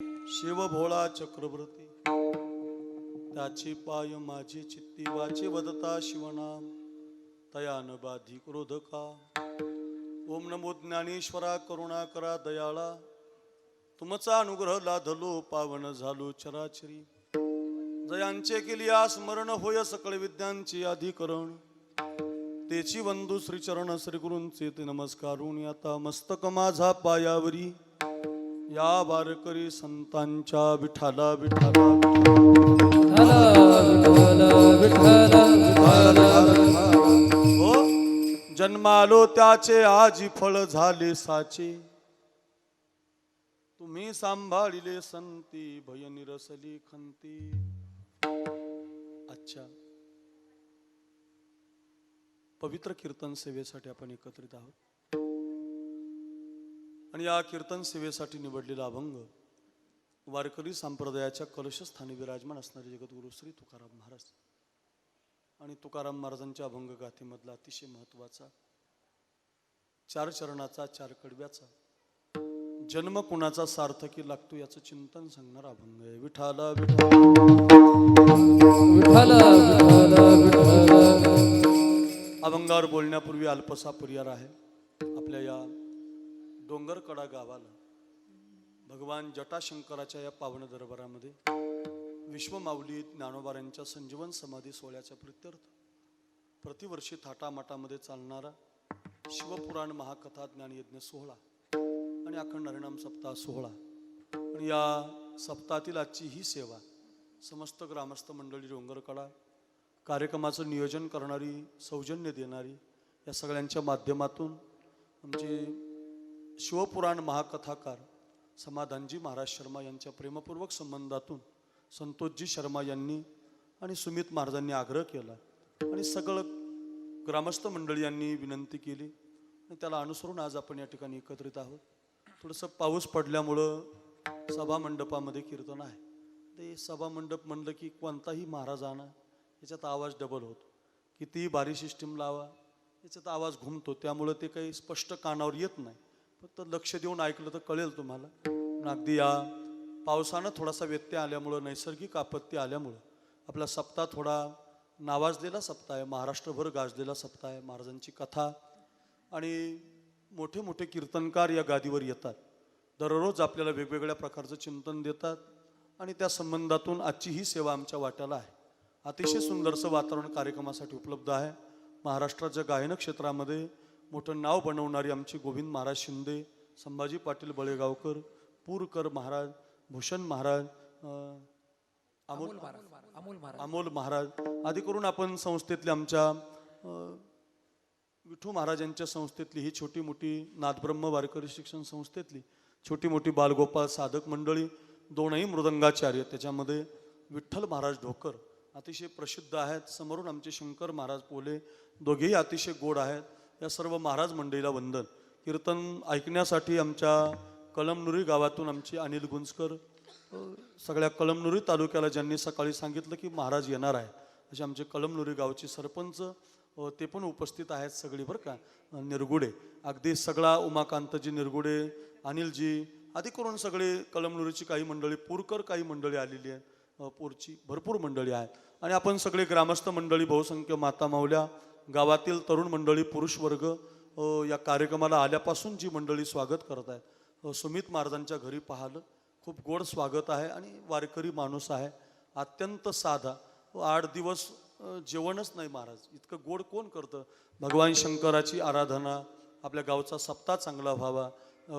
शिव भोळा चक्रवर्ती त्याची पाय माझी चित्ती वाचे वदता शिवनाम तयान बाधी क्रोधका। ओम नमो ज्ञानेश्वरा करुणा करा दयाळा तुमचा अनुग्रह लाधलो पावन झालो चराचरी। जयांचे केलिया स्मरण होय सकळ विद्यांचे अधिकरण तेची वंदू श्री चरण श्री गुरूंचे ते नमस्कारून आता मस्तक माझा पायावरी या वारकरी संतांच्या विठाला विठाला हो जन्मालो त्याचे आजी फळ झाले साचे तुम्ही सांभाळिले संती भय निरसली खंती। अच्छा पवित्र कीर्तन सेवेसाठी आपण एकत्रित आहोत आणि या कीर्तन सेवेसाठी निवडलेला अभंग वारकरी संप्रदायाच्या कलशस्थानी विराजमान असणारे जगद्गुरु श्री तुकाराम महाराज आणि तुकाराम महाराजांच्या अभंग गाथेमधला अतिशय महत्वाचा 4 चरणाचा 4 कडव्याचा जन्म कुणाचा सार्थकी लागतो याचं चिंतन सांगणारा अभंग आहे। विठाला अभंगावर बोलण्यापूर्वी अल्पसा परिहार आहे। आपल्या या डोंगरकडा गावाला भगवान जटाशंकराच्या या पावन दरबारामध्ये विश्वमाऊली ज्ञानोबारांच्या संजीवन समाधी सोहळ्याच्या प्रित्यर्थ प्रतिवर्षी थाटामाटामध्ये चालणारा शिवपुराण महाकथा ज्ञानयज्ञ सोहळा आणि अखंड हरिनाम सप्ताह सोहळा आणि या सप्ताहातील आजची ही सेवा समस्त ग्रामस्थ मंडळी डोंगरकडा कार्यक्रमाचं नियोजन करणारी सौजन्य देणारी या सगळ्यांच्या माध्यमातून आमचे शिवपुराण महाकथाकार समाधानजी महाराज शर्मा यांच्या प्रेमपूर्वक संबंधातून संतोषजी शर्मा यांनी आणि सुमित महाराजांनी आग्रह केला आणि सगळं ग्रामस्थ मंडळी यांनी विनंती केली आणि त्याला अनुसरून आज आपण या ठिकाणी एकत्रित आहोत। थोडंसं पाऊस पडल्यामुळं सभा मंडपामध्ये कीर्तन आहे। ते सभा मंडप म्हणलं की कोणताही महाराज आणा याच्यात आवाज डबल होतो, कितीही भारी सिस्टीम लावा याच्यात आवाज घुमतो, त्यामुळं ते काही स्पष्ट कानावर येत नाही। फक्त लक्ष देऊन ऐकलं तर कळेल तुम्हाला। अगदी या पावसानं थोडासा व्यत्यय आल्यामुळं नैसर्गिक आपत्ती आल्यामुळं आपला सप्ताह थोडा नावाजलेला सप्ताह आहे, महाराष्ट्रभर गाजलेला सप्ताह आहे। महाराजांची कथा आणि मोठे मोठे कीर्तनकार या गादीवर येतात, दररोज आपल्याला वेगवेगळ्या प्रकारचं चिंतन देतात आणि त्या संबंधातून आजची ही सेवा आमच्या वाट्याला आहे। अतिशय सुंदरसं वातावरण कार्यक्रमासाठी उपलब्ध आहे। महाराष्ट्राच्या गायन क्षेत्रामध्ये मोठं नाव बनवणारी आमची गोविंद महाराज शिंदे, संभाजी पाटील बळेगावकर, पूरकर महाराज, भूषण महाराज, अमोल महाराज आदी करून आपण संस्थेतल्या आमच्या विठू महाराजांच्या संस्थेतली ही छोटी मोठी नादब्रह्म वारकरी शिक्षण संस्थेतली छोटी मोठी बालगोपाळ साधक मंडळी, 2ही मृदंगाचार्य, त्याच्यामध्ये विठ्ठल महाराज ढोकर अतिशय प्रसिद्ध आहेत, समोरून आमचे शंकर महाराज पोले दोघेही अतिशय गोड आहेत। या सर्व महाराज मंडळीला वंदन। कीर्तन ऐकण्यासाठी आमच्या कळमनुरी गावातून आमचे अनिल गुंजकर, सगळ्या कळमनुरी तालुक्याला ज्यांनी सकाळी सांगितलं की महाराज येणार आहे असे आमचे कळमनुरी गावचे सरपंच ते पण उपस्थित आहेत सगळी बरं का। निरगुडे अगदी सगळा उमाकांतजी निरगुडे, अनिलजी आदी करून सगळे कळमनुरीची काही मंडळी, पूरकर काही मंडळी आलेली आहेत, पूरची भरपूर मंडळी आहेत आणि आपण सगळे ग्रामस्थ मंडळी, बहुसंख्य माता माऊल्या, गावातील तरुण मंडळी, पुरुष वर्ग या कार्यक्रमाला आल्यापासून जी मंडळी स्वागत करत आहेत। सुमित महाराजांच्या घरी पाहिलं, खूप गोड स्वागत आहे आणि वारकरी माणूस आहे, अत्यंत साधा। 8 दिवस जेवणच नाही महाराज, इतकं गोड कोण करतं। भगवान शंकराची आराधना, आपल्या गावचा सप्ताह चांगला व्हावा,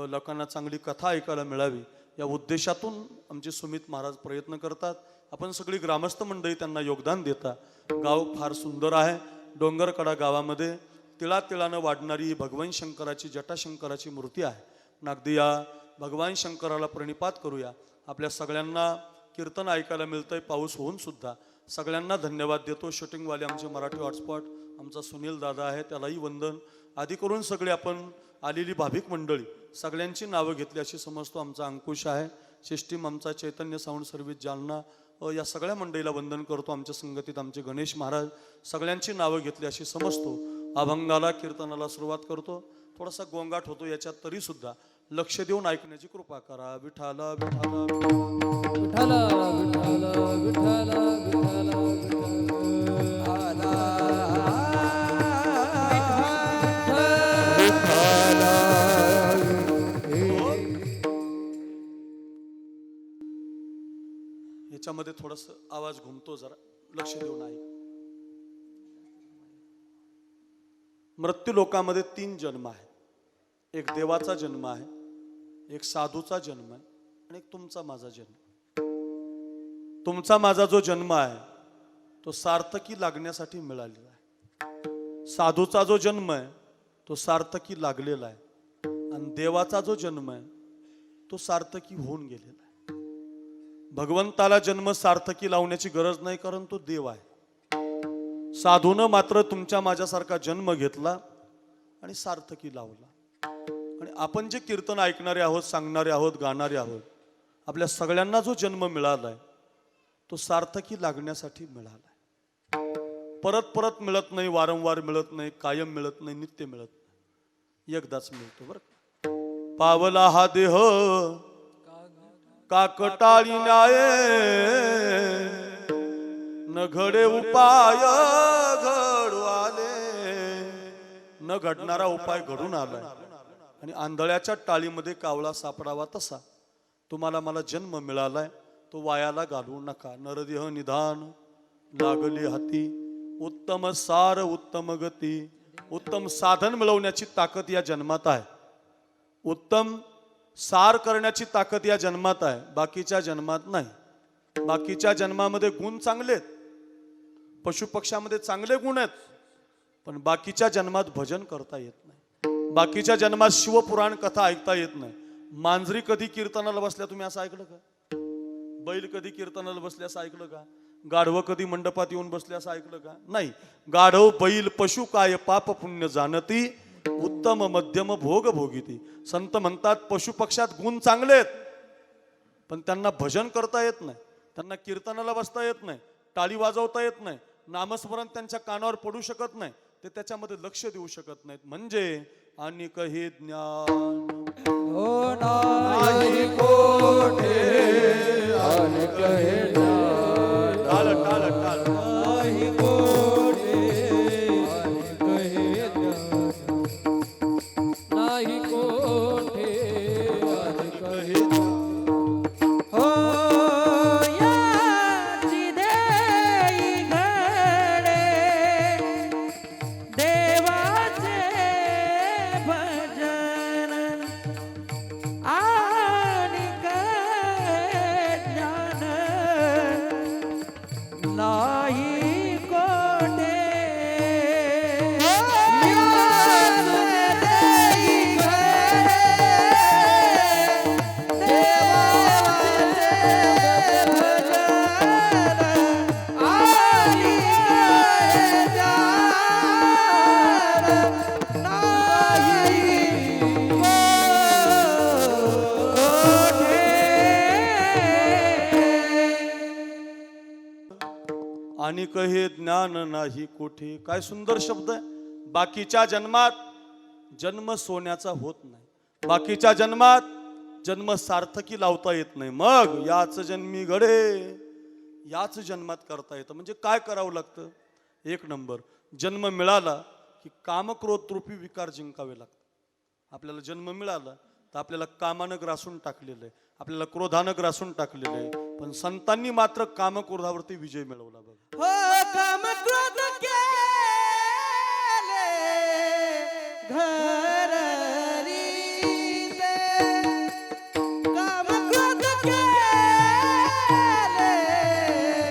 लोकांना चांगली कथा ऐकायला मिळावी या उद्देशातून आमचे सुमित महाराज प्रयत्न करतात। आपण सगळी ग्रामस्थ मंडळी त्यांना योगदान देता। गाव फार सुंदर आहे। डोंगरकडा गावामध्ये तिळातिळानं वाढणारी भगवान शंकराची, जटाशंकराची मूर्ती आहे। अगदी या भगवान शंकराला प्रणिपात करूया। आपल्या सगळ्यांना कीर्तन ऐकायला मिळतंय पाऊस होऊन सुद्धा, सगळ्यांना धन्यवाद देतो। शूटिंगवाले आमचे मराठी हॉटस्पॉट आमचा सुनील दादा आहे, त्यालाही वंदन। आदी करून सगळे आपण आलेली भाविक मंडळी सगळ्यांची नावं घेतली अशी समजतो। आमचा अंकुश आहे, सिस्टीम आमचा चैतन्य साऊंड सर्व्हिस जालना, या सगळ्या मंडळीला वंदन करतो। आमच्या संगतीत आमचे गणेश महाराज, सगळ्यांची नावं घेतली अशी समजतो। अभंगाला कीर्तनाला सुरुवात करतो। थोडासा गोंगाट होतो याच्यात तरी सुद्धा लक्ष देऊन ऐकण्याची कृपा करा. विठाला विठाला विठ्ठल विठ्ठल विठ्ठल विठ्ठल याच्यामध्ये थोडस आवाज घुमतो, जरा लक्ष देऊन ऐक. मृत्यू लोकामध्ये 3 जन्म आहे. एक देवाचा जन्म आहे, एक साधूचा जन्म आहे आणि एक तुमचा माझा जन्म. तुमचा माझा जो जन्म आहे तो सार्थकी लागण्यासाठी मिळालेला आहे. साधूचा जो जन्म आहे तो सार्थकी लागलेला आहे आणि देवाचा जो जन्म आहे तो सार्थकी होऊन गेलेला आहे. भगवंताला जन्म सार्थकी लावण्याची गरज नाही, कारण तो देव आहे. साधूनं मात्र तुमच्या माझ्यासारखा जन्म घेतला आणि सार्थकी लावला. आणि आपण जे कीर्तन ऐकणारे आहोत, सांगणारे आहोत, गाणारे आहोत, आपल्या सगळ्यांना जो जन्म मिळालाय तो सार्थकी लागण्यासाठी मिळालाय. परत परत मिळत नाही, वारंवार मिळत नाही, कायम मिळत नाही, नित्य मिळत नाही, एकदाच मिळतो. बरं का? पावला हा देह काकटाळी न्याये, न घडे उपाय घडू आले. न घडणारा उपाय घडून आलाय. आणि आंधळ्याच्या टाळीमध्ये कावळा सापडावा तसा तुम्हाला मला जन्म मिळालाय, तो वायाला घालवू नका. नरदेह निधान लागली हाती, उत्तम सार उत्तम गती. उत्तम साधन मिळवण्याची ताकद या जन्मात आहे. उत्तम सार करण्याची ताकद या जन्मात आहे, बाकीच्या जन्मात नाही. बाकीच्या जन्मामध्ये गुण चांगले आहेत, पशुपक्ष्यामध्ये चांगले गुण आहेत, पण बाकीच्या जन्मात भजन करता येत नाही. बाकीच्या जन्मात शिवपुराण कथा ऐकता येत नाही. मांजरी कधी कीर्तनाला बसल्या तुम्ही असं ऐकलं का? बैल कधी कीर्तनाला बसले असं ऐकलं का? गाढवं कधी मंडपात येऊन बसले असं ऐकलं का? नाही. गाढव बैल पशु काय पाप पुण्य जाणती, उत्तम मध्यम भोग भोगिती. संत म्हणतात पशुपक्षात गुण चांगले आहेत, पण त्यांना भजन करता येत नाही, त्यांना कीर्तनाला बसता येत नाही, टाळी वाजवता येत नाही, नामस्मरण त्यांच्या कानावर पडू शकत नाही, ते त्याच्यामध्ये लक्ष देऊ शकत नाहीत. म्हणजे आणि कही ज्ञान हो नाही कोठे, आणि कहे ज्ञान टाळ टाळ टाळ नाही कोठे, आणि कहे ज्ञान नाही कोठे, आणि कहे हो याची देई घडे देवाचे भजन, आणि काय ज्ञान नाही कोठे. आणि कहे ज्ञान नाही कोठे. काय सुंदर शब्द आहे. बाकीच्या जन्मात जन्म सोन्याचा होत नाही, बाकीच्या जन्मात जन्म सार्थकी लावता येत नाही. मग याच जन्मी घडे, याच जन्मात करता येतं. म्हणजे काय करावं लागतं? 1 नंबर, जन्म मिळाला की कामक्रोध रूपी विकार जिंकावे लागतात. आपल्याला जन्म मिळाला तर आपल्याला कामानं ग्रासून टाकलेलं आहे, आपल्याला क्रोधानं ग्रासून टाकलेलं आहे, पण संतांनी मात्र कामक्रोधावरती विजय मिळवला. बघा, हो काम क्रोध केले घर रीते, काम क्रोध केले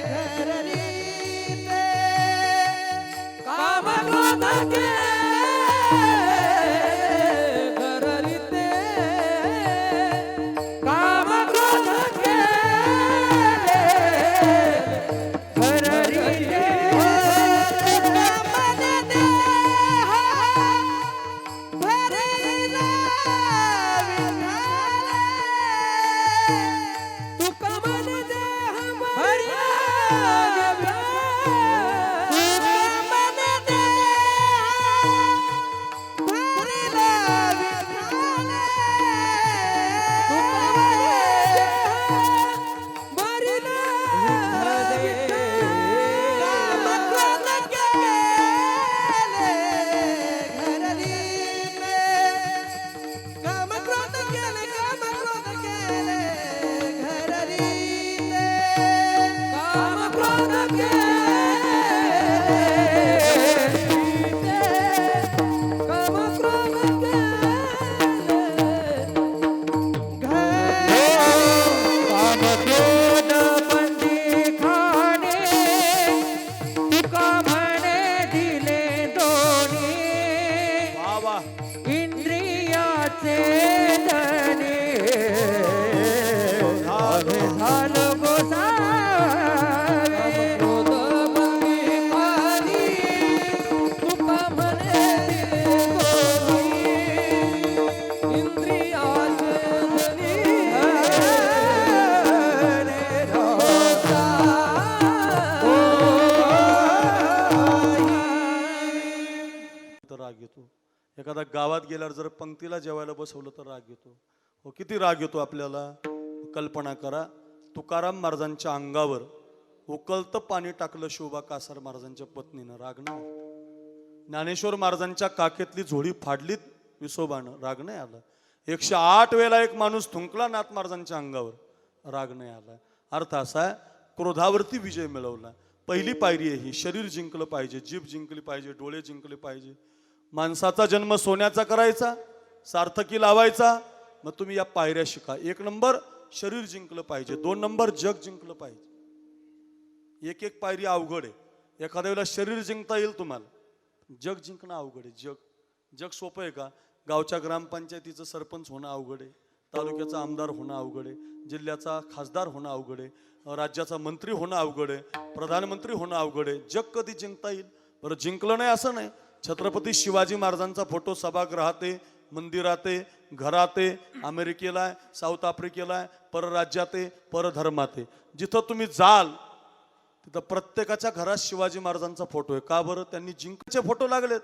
घर रीते, काम क्रोध केले घर रीते, काम क्रोध केले घर रीते. झालं गोसावे क्रोध भंगी पाणी तुका म्हणे दोन्ही इंद्रियाचे धनी रे राजा तर राग येतो. एखादा गावात गेल्यावर जर पंक्तीला जेवायला बसवलं तर राग येतो. हो, किती राग येतो आपल्याला. कल्पना करा, तुकाराम महाराजांच्या अंगावर उकळतं पाणी टाकलं शोभा कासार महाराजांच्या पत्नीनं, राग नाही. ज्ञानेश्वर महाराजांच्या काखेतली झोळी फाडलीत विसोबानं, राग नाही आला. 108 वेळा एक माणूस थुंकला नाथ महाराजांच्या अंगावर, राग नाही आला. अर्थ असा आहे, क्रोधावरती विजय मिळवला. पहिली पायरी आहे ही. शरीर जिंकलं पाहिजे, जीभ जिंकली पाहिजे, डोळे जिंकले पाहिजे. माणसाचा जन्म सोन्याचा करायचा, सार्थकी लावायचा. मग तुम्ही या पायऱ्या शिका. 1 नंबर शरीर जिंकलं पाहिजे, 2 नंबर जग जिंकलं पाहिजे. एक एक पायरी अवघड आहे. एखाद्या वेळेला शरीर जिंकता येईल तुम्हाला, जग जिंकणं अवघड आहे. जग सोपं आहे का? गावच्या ग्रामपंचायतीचं सरपंच होणं अवघड आहे, तालुक्याचा आमदार होणं अवघड आहे, जिल्ह्याचा खासदार होणं अवघड आहे, राज्याचा मंत्री होणं अवघड आहे, प्रधानमंत्री होणं अवघड आहे. जग कधी जिंकता येईल? बरं, जिंकलं नाही असं नाही. छत्रपती शिवाजी महाराजांचा फोटो सभागृहात आहे, मंदिरात आहे, घरात आहे, अमेरिकेला आहे, साऊथ आफ्रिकेला आहे, परराज्यात आहे, परधर्मात आहे. जिथं तुम्ही जाल तिथं प्रत्येकाच्या घरात शिवाजी महाराजांचा फोटो आहे. का बरं? त्यांनी जिंकचे फोटो लागलेत.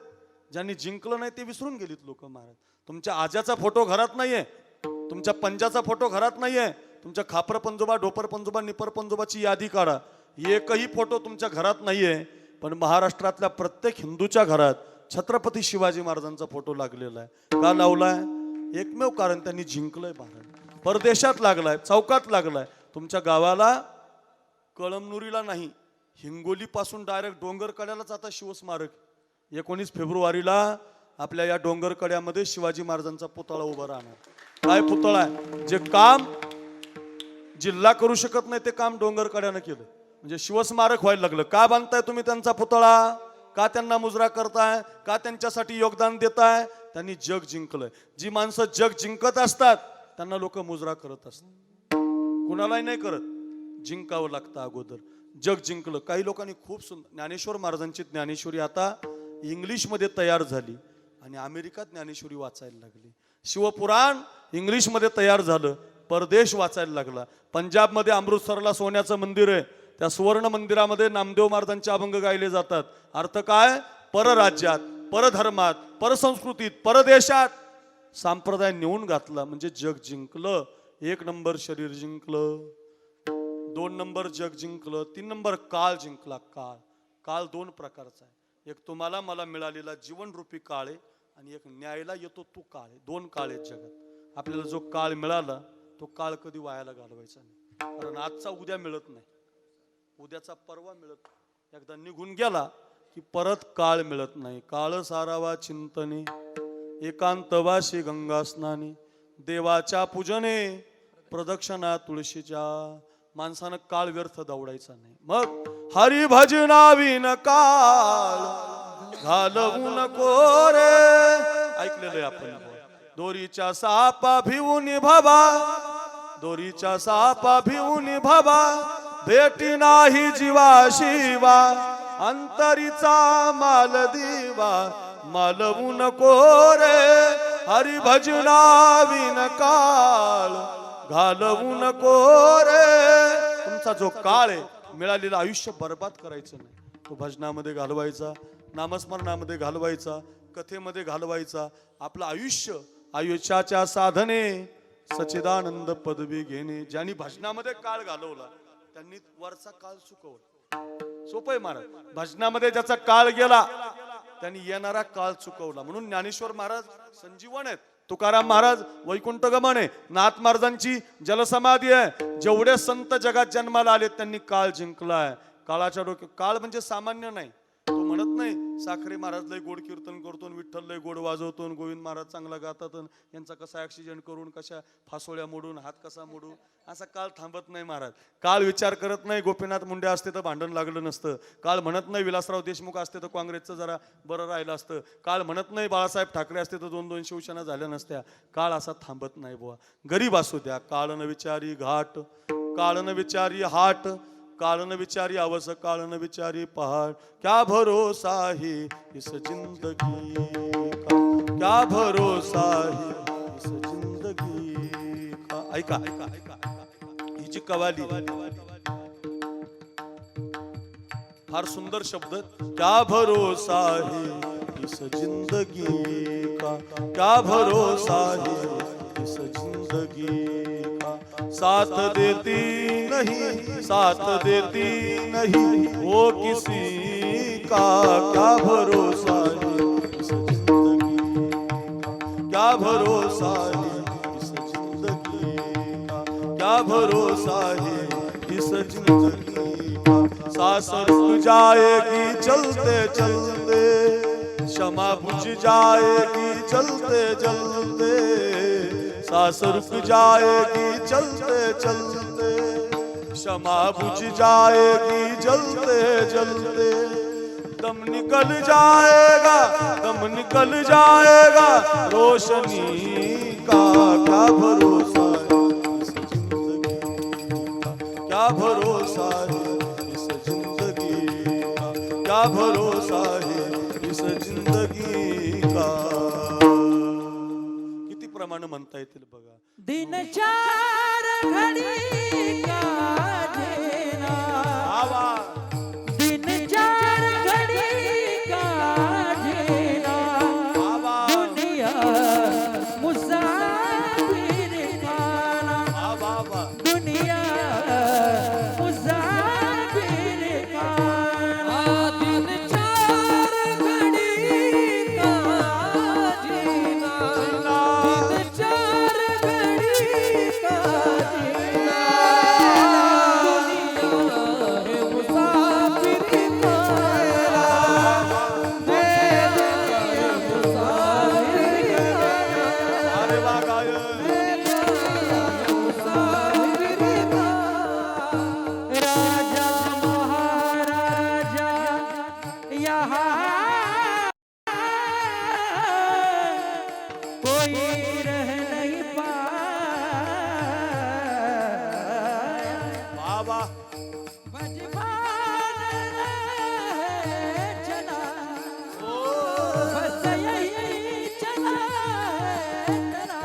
ज्यांनी जिंकलं नाही ते विसरून गेलीत लोक. महाराज, तुमच्या आज्याचा फोटो घरात नाहीये, तुमच्या पंजाचा फोटो घरात नाहीये, तुमच्या खापर पंजोबा, डोपर पंजोबा, निपर पंजोबाची यादी काढा, एकही फोटो तुमच्या घरात नाहीये. पण महाराष्ट्रातल्या प्रत्येक हिंदूच्या घरात छत्रपती शिवाजी महाराजांचा फोटो लागलेला आहे. का लावलाय? एकमेव कारण, त्यांनी जिंकलंय महाराज. परदेशात लागलाय, चौकात लागलाय. तुमच्या गावाला कळमनुरीला नाही, हिंगोली पासून डायरेक्ट डोंगरकड्यालाच आता शिवस्मारक. 19 फेब्रुवारीला आपल्या या डोंगरकड्यामध्ये शिवाजी महाराजांचा पुतळा उभा राहणार. काय पुतळा आहे? जे काम जिल्हा करू शकत नाही ते काम डोंगरकड्यानं केलं. म्हणजे शिवस्मारक व्हायला लागलं. का बांधताय तुम्ही त्यांचा पुतळा? का त्यांना मुजरा करताय? का त्यांच्यासाठी योगदान देताय? त्यांनी जग जिंकलंय. जी माणसं जग जिंकत असतात त्यांना लोक मुजरा करत असतात, कुणालाही नाही करत. जिंकावं लागतं अगोदर. जग जिंकलं. काही लोकांनी खूप सुंदर, ज्ञानेश्वर महाराजांची ज्ञानेश्वरी आता इंग्लिशमध्ये तयार झाली आणि अमेरिकात ज्ञानेश्वरी वाचायला लागली. शिवपुराण इंग्लिशमध्ये तयार झालं, परदेश वाचायला लागला. पंजाबमध्ये अमृतसरला सोन्याचं मंदिर आहे, त्या सुवर्ण मंदिरामध्ये नामदेव महाराजांचे अभंग गायले जातात. अर्थ काय? परराज्यात, परधर्मात, परसंस्कृतीत, परदेशात संप्रदाय नेऊन घातला म्हणजे जग जिंकलं. 1 नंबर शरीर जिंकलं, 2 नंबर जग जिंकलं, 3 नंबर काळ जिंकला. काळ 2 प्रकारचा आहे. एक तुम्हाला मला मिळालेला जीवनरूपी काळ आहे आणि एक न्यायला येतो तो काळ आहे. 2 काळ आहेत जगात. आपल्याला जो काळ मिळाला तो काळ कधी वायाला घालवायचा नाही. कारण आजचा उद्या मिळत नाही, उद्याचा परवा मिळत नाही. एकदा निघून गेला की परत काळ मिळत नाही. काळ सारावा चिंतने, एकांतवासी गंगा स्नानी, देवाच्या पूजने, प्रदक्षिणा तुळशीच्या. माणसानं काळ व्यर्थ दौडायचा नाही. मग हरी भजनाविन काळ घालवू नको रे. ऐकलेलं आहे आपण. दोरीच्या सापा भिवून भाबा, दोरीच्या सापा भिवून भाबा, भेटी नाही जीवा शिवा, अंतरीचा माल दिवा मालवू नको रे. हरी भजनाविन काळ घालवू नको रे. तुमचा जो काळ आहे, मिळालेलं आयुष्य बर्बाद करायचं नाही. तो भजनामध्ये घालवायचा, नामस्मरणामध्ये घालवायचा, कथेमध्ये घालवायचा. आपलं आयुष्याच्या साधने सच्चिदानंद पदवी घेणे. ज्यांनी भजनामध्ये काळ घालवला त्यांनी वरचा काळ चुकवला. सोपं आहे महाराज. भजनामध्ये ज्याचा काळ गेला त्यांनी येणारा काळ चुकवला. म्हणून ज्ञानेश्वर महाराज संजीवन आहेत, तुकाराम महाराज वैकुंठ गमन आहे, नाथ महाराजांची जलसमाधी आहे. जेवढे संत जगात जन्माला आले त्यांनी काळ जिंकलाय. काळाच्या डोक्यात काळ म्हणजे सामान्य नाही. तो म्हणत नाही साखरे महाराज लय गोड कीर्तन करतो, विठ्ठल लय गोड वाजवतो, गोविंद महाराज चांगला गातात, यांचा कसा ऍक्सिडेंट करून, कशा फासोळ्या मोडून, हात कसा मोडू. असा काळ थांबत नाही महाराज. काळ विचार करत नाही गोपीनाथ मुंडे असते तर भांडण लागलं नसतं. काळ म्हणत नाही विलासराव देशमुख असते तर काँग्रेसचं जरा बरं राहिलं असतं. काळ म्हणत नाही बाळासाहेब ठाकरे असते तर 2-2 शिवसेना झाल्या नसत्या. काळ असा थांबत नाही बुवा. गरीब असू द्या, काळ न विचारी घाट काळन विचारी हाट, काळन विचारी अवस, काळन विचारी पहाड़। क्या भरोसा है इस जिंदगी का, क्या भरोसा है इस जिंदगी का। ऐका ऐका ऐका ही जी कवाली, फार सुंदर शब्द। क्या भरोसा है इस जिंदगी का, क्या भरोसा है इस जिंदगी का। साथ देती नहीं, साथ देती नहीं वो किसी का, क्या भरोसा है इस जिंदगी का, क्या भरोसा है इस जिंदगी का, क्या भरोसा है इस जिंदगी का। सांस रुक जाएगी चलते चलते, क्षमा बुझ जाएगी चलते चलते, सांस रुक जाएगी चलते चलते, क्षमा बुझ जाएगी जलते जलते। दम निकल जाएगा, दम निकल जाएगा रोशनी का, क्या भरोसा है इस जिंदगी का, क्या भरोसा है इस जिंदगी का, क्या भरोसा है इस जिंदगी का। किती प्रमाण म्हणता येतील बघा। दिन चार घड़ी का जेना, दिन चार घड़ी का जेना, दुनिया मुसाफिर खाना, दुनिया मुसाफिर खाना। दिन चार घड़ी का जीना, दिन चार घड़ी का जीना, दुनिया है मुसाफिर खाना, दुनिया है मुसाफिर खाना। अरे वाह गाय। राजा महाराजा यहाँ कोई रह नहीं पाया, वाह वाह। बजबान रहे चला, बस यही चला चला।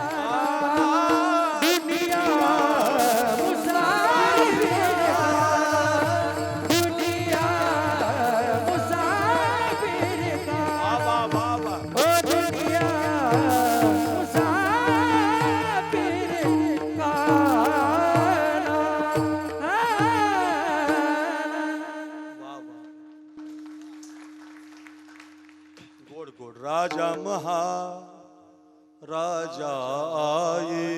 दुनिया मुसाफिर का, दुनिया मुसाफिर का, वाह वाह वाह। ओ दुनिया मुसाफिर का। गोड गोड। राजा महाराजा आए,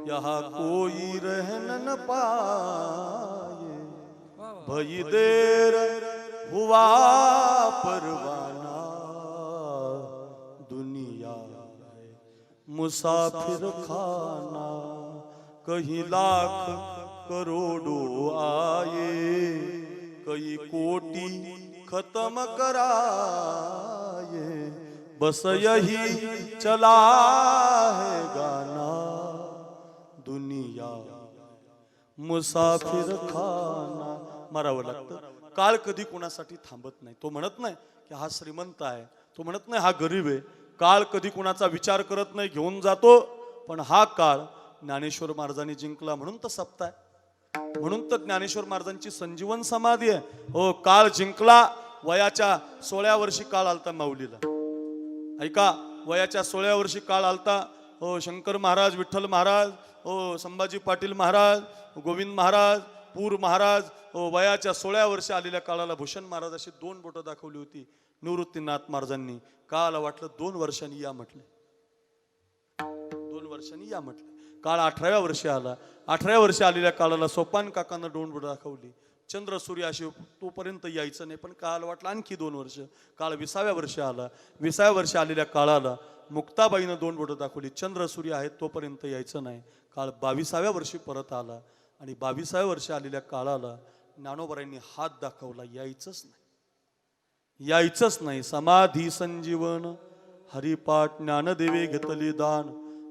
यहाँ कोई रहन न पाए। भई देर हुआ परवाना, दुनिया है मुसाफिर खाना। कहीं लाख करोड़ों आए, कई कोटि खत्म कराए, बस यही चला है गाना, दुनिया मुसाफिर खाना। मारावं लागतं। काळ कधी कोणासाठी थांबत नाही। तो म्हणत नाही की हा श्रीमंत आहे, तो म्हणत नाही हा गरीब आहे। काळ कधी कोणाचा विचार करत नाही, घेऊन जातो। पण हा काळ ज्ञानेश्वर महाराजांनी जिंकला म्हणून तर सप्ताह, म्हणून तर ज्ञानेश्वर महाराजांची संजीवन समाधी आहे। हो, काळ जिंकला। वयाच्या 16व्या वर्षी काळ आलता माऊलीला। ऐका, वयाच्या 16व्या वर्षी काळ आलता। हो, शंकर महाराज, विठ्ठल महाराज, हो संभाजी पाटील महाराज, गोविंद महाराज, पूर महाराज, हो वयाच्या 16व्या वर्षी आलेल्या काळाला भूषण महाराज अशी 2 बोटं दाखवली होती निवृत्तीनाथ महाराजांनी। काळाला वाटलं 2 वर्षांनी या म्हटले, 2 वर्षांनी या म्हटले। काळ 18व्या वर्षी आला। 18व्या वर्षी आलेल्या काळाला सोपान काकांना 2 बोटं दाखवली। चंद्र सूर्य अशी तोपर्यंत यायचं नाही, पण काळ वाटलं आणखी 2 वर्ष। काळ 20व्या वर्षी आला। 20व्या वर्षी आलेल्या काळाला मुक्ताबाईनं 2 बोटं दाखवली। चंद्र सूर्य आहेत तोपर्यंत यायचं नाही। काळ 22व्या वर्षी परत आला आणि 22व्या वर्षी आलेल्या काळाला ज्ञानोबारायांनी हात दाखवला, यायचंच नाही, यायचंच नाही। समाधी संजीवन हरिपाठ ज्ञानदेवे घेतली दान,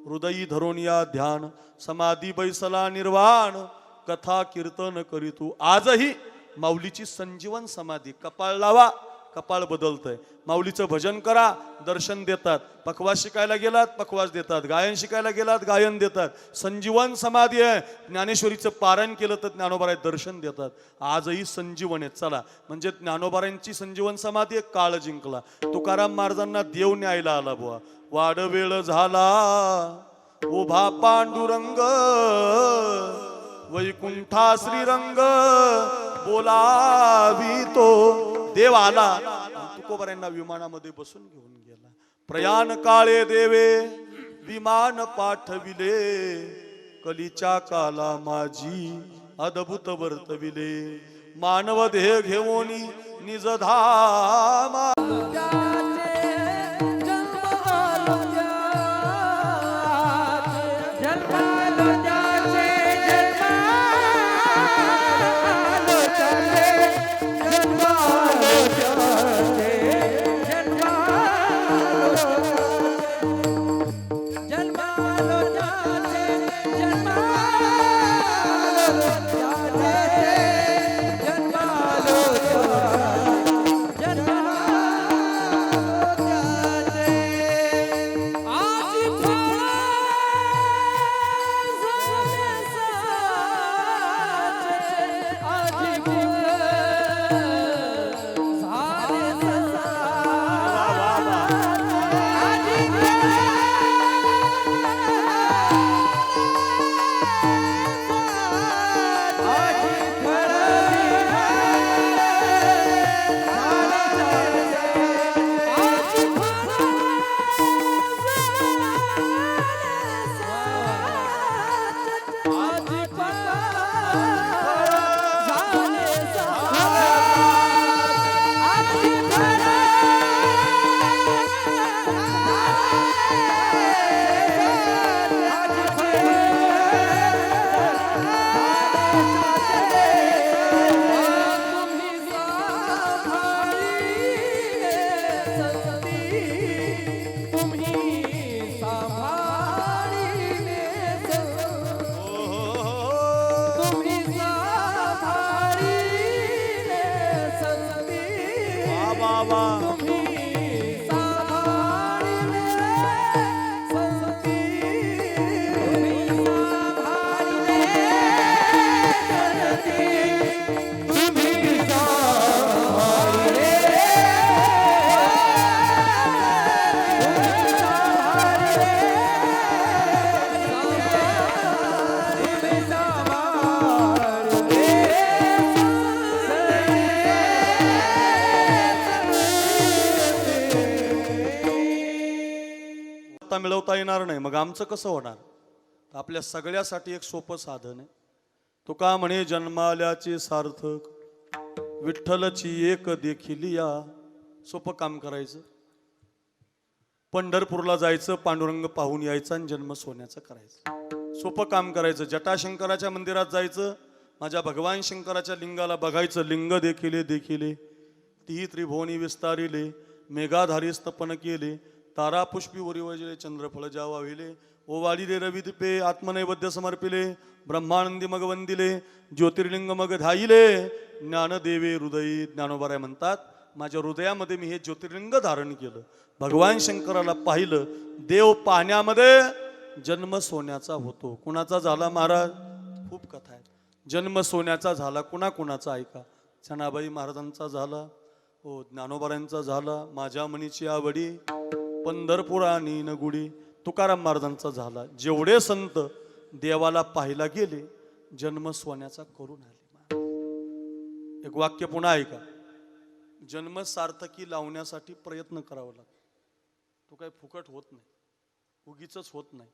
हृदयी धरून या ध्यान समाधी बैसला निर्वाण कथा कीर्तन करीतू. आजही माऊलीची संजीवन समाधी. कपाळ लावा, कपाळ बदलतंय. माऊलीचं भजन करा, दर्शन देतात. पखवाज शिकायला गेलात, पखवाज देतात. गायन शिकायला गेलात, गायन देतात. संजीवन समाधी आहे. ज्ञानेश्वरीचं पारायण केलं तर ज्ञानोबाराय दर्शन देतात. आजही संजीवन आहे. चला, म्हणजे ज्ञानोबारायांची संजीवन समाधी एक काळ जिंकला. तुकाराम महाराजांना देव न्यायला आला बुवा. वाड वेळ झाला उभा पांडुरंग वैकुंठा श्रीरंग बोलावी तो. देव आला, तुकोबारायांना विमानामध्ये बसून घेऊन गेला. प्रयाण काळे देवे विमान पाठविले कलीच्या काला माझी अद्भुत वर्तविले. मानव देह घेऊन निज धामा मिळवता येणार नाही. मग आमचं कसं होणार? आपल्या सगळ्यासाठी एक सोपं साधन आहे. तुका म्हणे जन्माल्याचे सार्थक विठ्ठलची एक देखील या. सोपं काम करायचं. पंढरपूरला जायचं, पांडुरंग पाहून यायचं आणि जन्म सोन्याचं करायचं. सोपं काम करायचं. जटाशंकराच्या मंदिरात जायचं, माझ्या भगवान शंकराच्या लिंगाला बघायचं. लिंग देखिले देखिले तीही त्रिभुवनी विस्तारिले मेघाधारी स्तपन केले तारा पुष्पी ओरिवजले चंद्रफळ जावा विले ओवाळिले रविदीपे आत्मनैवेद्य समर्पिले ब्रह्मानंदी मग वंदिले ज्योतिर्लिंग मग ध्यायिले ज्ञानदेवे हृदयी. ज्ञानोबाराय म्हणतात, माझ्या हृदयामध्ये मी हे ज्योतिर्लिंग धारण केलं. भगवान शंकराला पाहिलं. देव पाहण्यामध्ये जन्म सोन्याचा होतो. कुणाचा झाला महाराज? खूप कथा आहेत. जन्म सोन्याचा झाला. कुणाचा ऐका. जनाबाई महाराजांचा झाला, हो ज्ञानोबारायांचा झाला, माझ्या मनीची आवडी पंढरपुरानी नगुडी, तुकाराम महाराजांचा झाला. जेवढे संत देवाला पाहायला गेले जन्म सोन्याचा करून आले. एक वाक्य पुन्हा ऐका. जन्म सार्थकी लावण्यासाठी प्रयत्न करावा लागतो. तो काही फुकट होत नाही, उगीच होत नाही.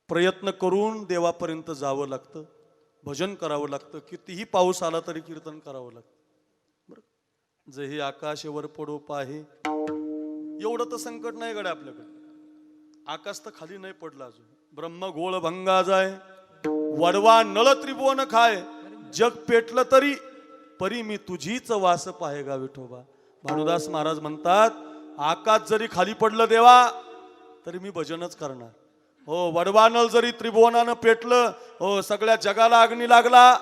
प्रयत्न करून देवापर्यंत जावं लागतं, भजन करावं लागतं. कितीही पाऊस आला तरी कीर्तन करावं लागतं. बरं, जे हे आकाशवर पडो पाहे, एवढं तर संकट नाही गड्या आपल्याकडे. आकाश तर खाली नाही पडला अजून. ब्रह्म गोळ भंगा जाय, वडवा नळ त्रिभुवन खाय, जग पेटलं तरी परी मी तुझीच वास पाहेगा विठोबा. भानुदास महाराज म्हणतात, आकाश जरी खाली पडलं देवा तरी मी भजनच करणार. हो, वडवानल जरी त्रिभुवनानं पेटलं, हो सगळ्या जगाला अग्नी लागला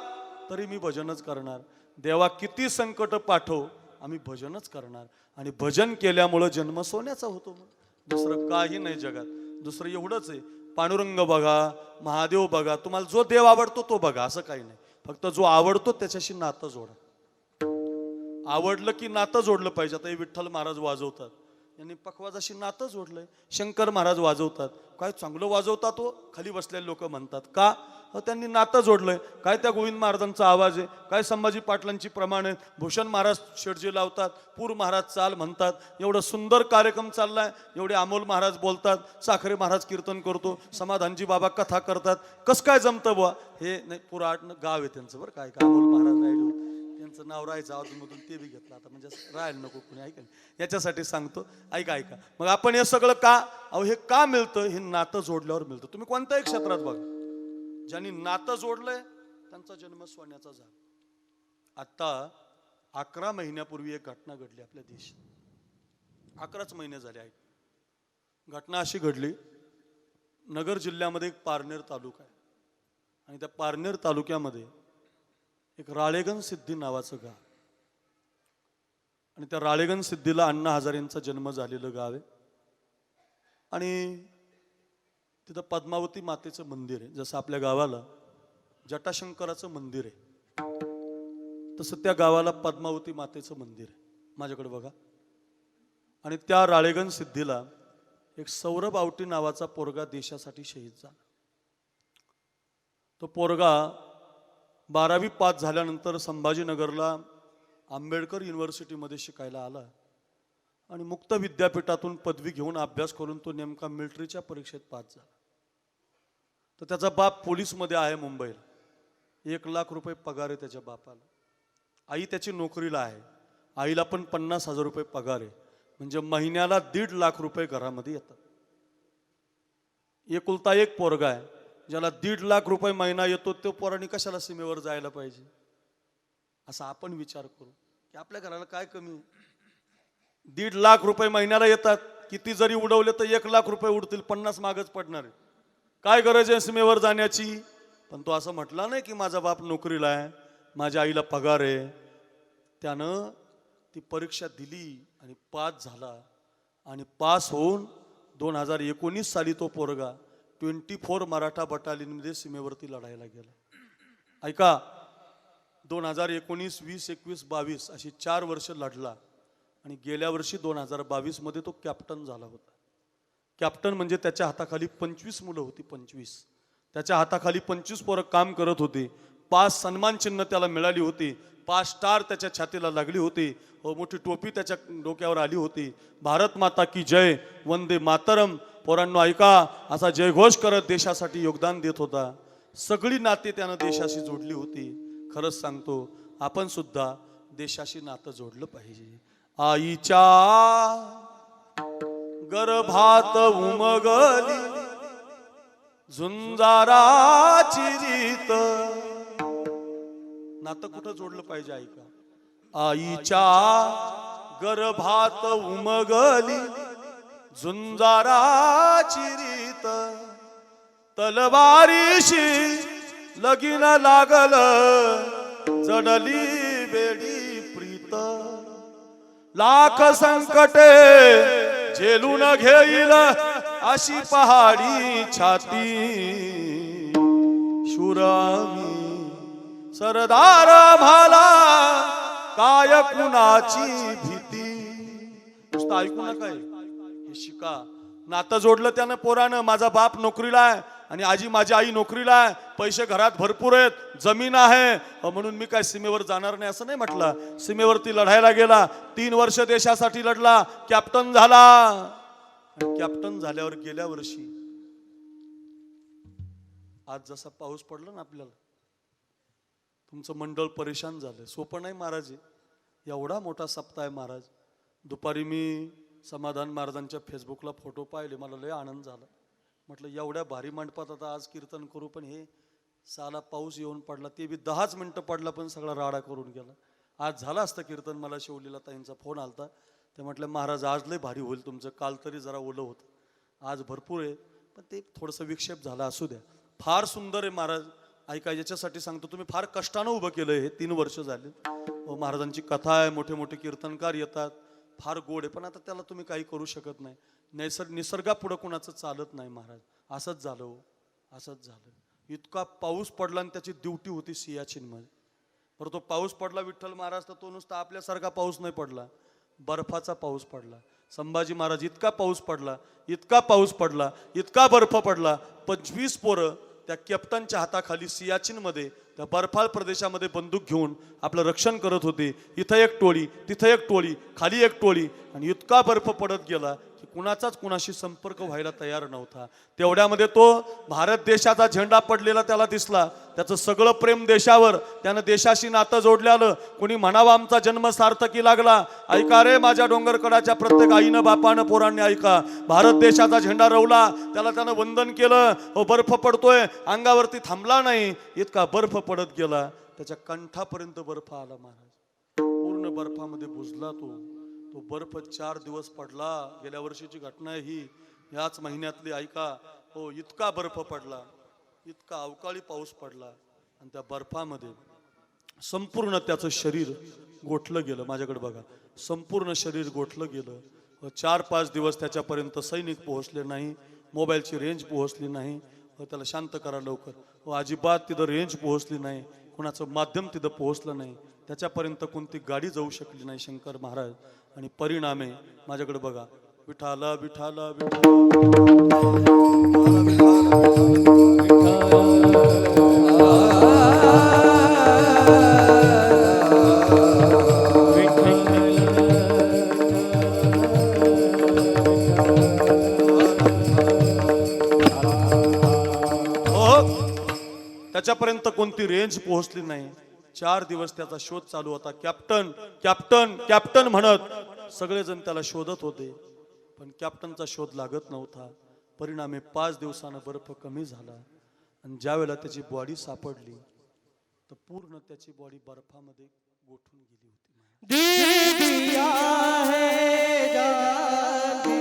तरी मी भजनच करणार. देवा किती संकट पाठव, आम्ही भजनच करणार. आणि भजन केल्यामुळं जन्म सोन्याचा होतो. मग दुसरं काही नाही जगात, दुसरं एवढंच आहे. पांडुरंग बघा, महादेव बघा, तुम्हाला जो देव आवडतो तो बघा, असं काही नाही. फक्त जो आवडतो त्याच्याशी नातं जोडा. आवडलं की नातं जोडलं पाहिजे. आता हे विठ्ठल महाराज वाजवतात, यांनी पखवाजाशी नातं जोडलंय. शंकर महाराज वाजवतात, काय चांगलं वाजवतात हो, खाली बसलेले लोक म्हणतात का, त्यांनी नातं जोडलंय. काय त्या गोविंद महाराजांचा आवाज आहे, काय संभाजी पाटलांची प्रमाण आहेत. भूषण महाराज शेडजी लावतात, पूर महाराज चाल म्हणतात. एवढं सुंदर कार्यक्रम चाललाय. एवढे अमोल महाराज बोलतात, साखरे महाराज कीर्तन करतो, समाधानजी बाबा कथा करतात. कसं काय जमतं बुवा हे. नाही, पूर आठ गाव आहे त्यांचं बरं. काय का अमोल महाराज राहिले, त्यांचं नाव राहायचं अजूनमधून ते बी घेतलं आता, म्हणजे राहायला नको कुणी. ऐका याच्यासाठी सांगतो, ऐका ऐका. मग आपण हे सगळं का, अहो हे का मिळतं, हे नातं जोडल्यावर मिळतं. तुम्ही कोणत्याही क्षेत्रात बघा, ज्यांनी नातं जोडलंय त्यांचा जन्म सोन्याचा झाला. आता 11 महिन्यापूर्वी एक घटना घडली आपल्या देशात. 11च महिने झाले आहेत. घटना अशी घडली, नगर जिल्ह्यामध्ये एक पारनेर तालुका आहे आणि त्या पारनेर तालुक्यामध्ये एक राळेगण सिद्धी नावाचं गाव. आणि त्या राळेगण सिद्धीला अण्णा हजारेंचा जन्म झालेलं गाव आहे. आणि तिथं पद्मावती मातेचं मंदिर आहे. जसं आपल्या गावाला जटाशंकराचं मंदिर आहे, तसं त्या गावाला पद्मावती मातेचं मंदिर आहे. माझ्याकडे बघा. आणि त्या राळेगण सिद्धीला एक सौरभ आवटी नावाचा पोरगा देशासाठी शहीद झाला. तो पोरगा 12वी पास झाल्यानंतर संभाजीनगरला आंबेडकर युनिव्हर्सिटीमध्ये शिकायला आला आणि मुक्त विद्यापीठातून पदवी घेऊन अभ्यास करून तो नेमका मिलिटरीच्या परीक्षेत पास झाला. तर त्याचा बाप पोलीसमध्ये आहे मुंबईला. 1 लाख रुपये पगार आहे त्याच्या बापाला. आई त्याची नोकरीला आहे, आईला पण 50,000 रुपये पगार आहे. म्हणजे महिन्याला 1.5 लाख रुपये घरामध्ये येतात. एकुलता एक पोरगा आहे, ज्याला 1.5 लाख रुपये महिना येतो. तो पोरांनी कशाला सीमेवर जायला पाहिजे, असा आपण विचार करू की आपल्या घराला काय कमी. 1.5 लाख रुपये महिन्याला येतात, किती जरी उडवले तर 1 लाख रुपये उडतील, 50 मागच पडणार आहे. काय गरज आहे सीमेवर जाण्याची. पण तो असं म्हटला नाही की माझा बाप नोकरीला आहे, माझ्या आईला पगार आहे. त्यानं ती परीक्षा दिली आणि पास झाला. आणि पास होऊन 2019 साली तो पोरगा 24 मराठा बटालियनमध्ये सीमेवरती लढायला गेला. ऐका, 2019, 20, 21, 22 अशी 4 वर्ष लढला. आणि गेल्या वर्षी 2022 मध्ये तो कॅप्टन झाला होता. कॅप्टन म्हणजे त्याच्या हाताखाली 25 मुलं होती. 25 त्याच्या हाताखाली 25 पोरं काम करत होती. 5 सन्मान चिन्ह त्याला मिळाली होती. 5 स्टार त्याच्या छातीला लागली होती. मोठी टोपी त्याच्या डोक्यावर आली होती. भारत माता की जय, वंदे मातरम. पोरांनो ऐका, असा जयघोष करत देशासाठी योगदान देत होता. सगळी नाते त्यानं देशाशी जोडली होती. खरंच सांगतो, आपण सुद्धा देशाशी नातं जोडलं पाहिजे. आईच्या गर्भात उमगली झुंजाराची रीत. नातं कुठं जोडलं पाहिजे ऐका. आईच्या गर्भात उमगली झुंजाराची रीत. तलवारीशी लगीन लागल जडली बेडी प्रीत. लाख संकटे झेलून घेईल अशी पहाडी छाती. शुरामी सरदार भाला काय कुणाची भीती. नुसतं ऐकू नका, हे शिका. नातं जोडलं त्यानं पोरानं. माझा बाप नोकरीला आहे आणि माझी आई नोकरीला आहे, पैसे घरात भरपूर आहेत, जमीन आहे, म्हणून मी काय सीमेवर जाणार नाही असं नाही म्हटलं. सीमेवरती लढायला गेला, 3 वर्ष देशासाठी लढला, कॅप्टन झाला. आणि कॅप्टन झाल्यावर गेल्या वर्षी आज जसा पाऊस पडला ना आपल्याला, तुमचं मंडळ परेशान झालं. सोपं नाही महाराज, एवढा मोठा सप्ताह आहे महाराज. दुपारी मी समाधान महाराजांच्या फेसबुकला फोटो पाहिले, मला लय आनंद झाला. म्हटलं एवढ्या भारी मंडपात आता आज कीर्तन करू, पण हे साला पाऊस येऊन पडला, ते बी 10च मिनिटं पडला पण सगळा राडा करून गेला. आज झालं असतं कीर्तन. मला शिवलीला ताईंचा फोन आलता, ते म्हटलं महाराज आज लय भारी होईल तुमचं, काल तरी जरा ओलं होतं, आज भरपूर आहे. पण ते थोडंसं विक्षेप झाला, असू द्या. फार सुंदर आहे महाराज. ऐका, याच्यासाठी सांगतो, तुम्ही फार कष्टानं उभं केलंय हे 3 वर्ष झाले. महाराजांची कथा आहे, मोठे मोठे कीर्तनकार येतात, फार गोड आहे. पण आता त्याला तुम्ही काही करू शकत नाही. निसर्गापुढं कुणाचं चालत नाही महाराज. असंच झालं हो, असंच झालं. इतका पाऊस पडला आणि त्याची ड्युटी होती सियाचीनमध्ये. बरं, तो पाऊस पडला विठ्ठल महाराज, तर तो नुसता आपल्यासारखा पाऊस नाही पडला, बर्फाचा पाऊस पडला. संभाजी महाराज इतका पाऊस पडला, इतका पाऊस पडला, इतका बर्फ पडला, 25 पोरं त्या कॅप्टनच्या हाताखाली सियाचीनमध्ये त्या बर्फाळ प्रदेशामध्ये बंदूक घेऊन आपलं रक्षण करत होते. इथं एक टोळी, तिथं एक टोळी, खाली एक टोळी, आणि इतका बर्फ पडत गेला की कुणाचाच कुणाशी संपर्क व्हायला तयार नव्हता. तेवढ्यामध्ये तो भारत देशाचा झेंडा पडलेला त्याला दिसला. त्याचं सगळं प्रेम देशावर, त्यानं देशाशी नातं जोडल्यालं. कोणी म्हणावं आमचा जन्म सार्थकी लागला. ऐका रे माझ्या डोंगरकडाच्या प्रत्येक आईनं बापानं पोरांनी ऐका, भारत देशाचा झेंडा रोवला, त्यानं वंदन केलं. बर्फ पडतोय, अंगावरती थांबला नाही, इतका बर्फ पडत गेला, त्याच्या कंठापर्यंत बर्फ आला महाराज. पूर्ण बर्फामध्ये बुजला तो. तो बर्फ 4 दिवस पडला. गेल्या वर्षीची घटना आहे ही, याच महिन्यातली. ऐका हो, इतका बर्फ पडला, इतका अवकाळी पाऊस पडला, आणि त्या बर्फामध्ये संपूर्ण त्याचं शरीर गोठलं गेलं. माझ्याकडे बघा, संपूर्ण शरीर गोठलं गेलं. 4-5 दिवस त्याच्यापर्यंत सैनिक पोहोचले नाही, मोबाईलची रेंज पोहोचली नाही. त्याला शांत करा लवकर. अजिबात तिथं रेंज पोहोचली नाही, कुणाचं माध्यम तिथं पोहोचलं नाही, त्याच्यापर्यंत कोणती गाडी जाऊ शकली नाही शंकर महाराज. आणि परिणामे माझ्याकडे बघा, विठाला विठाला त्याच्यापर्यंत कोणती रेंज पोहोचली नाही. 4 दिवस त्याचा शोध चालू होता. कॅप्टन कॅप्टन कॅप्टन म्हणत सगळेजण त्याला शोधत होते, पण कॅप्टनचा शोध लागत नव्हता. परिणामी 5 दिवसानं बर्फ कमी झाला, आणि ज्या वेळेला त्याची बॉडी सापडली तर पूर्ण त्याची बॉडी बर्फामध्ये गोठून गेली होती. दिया है जान दे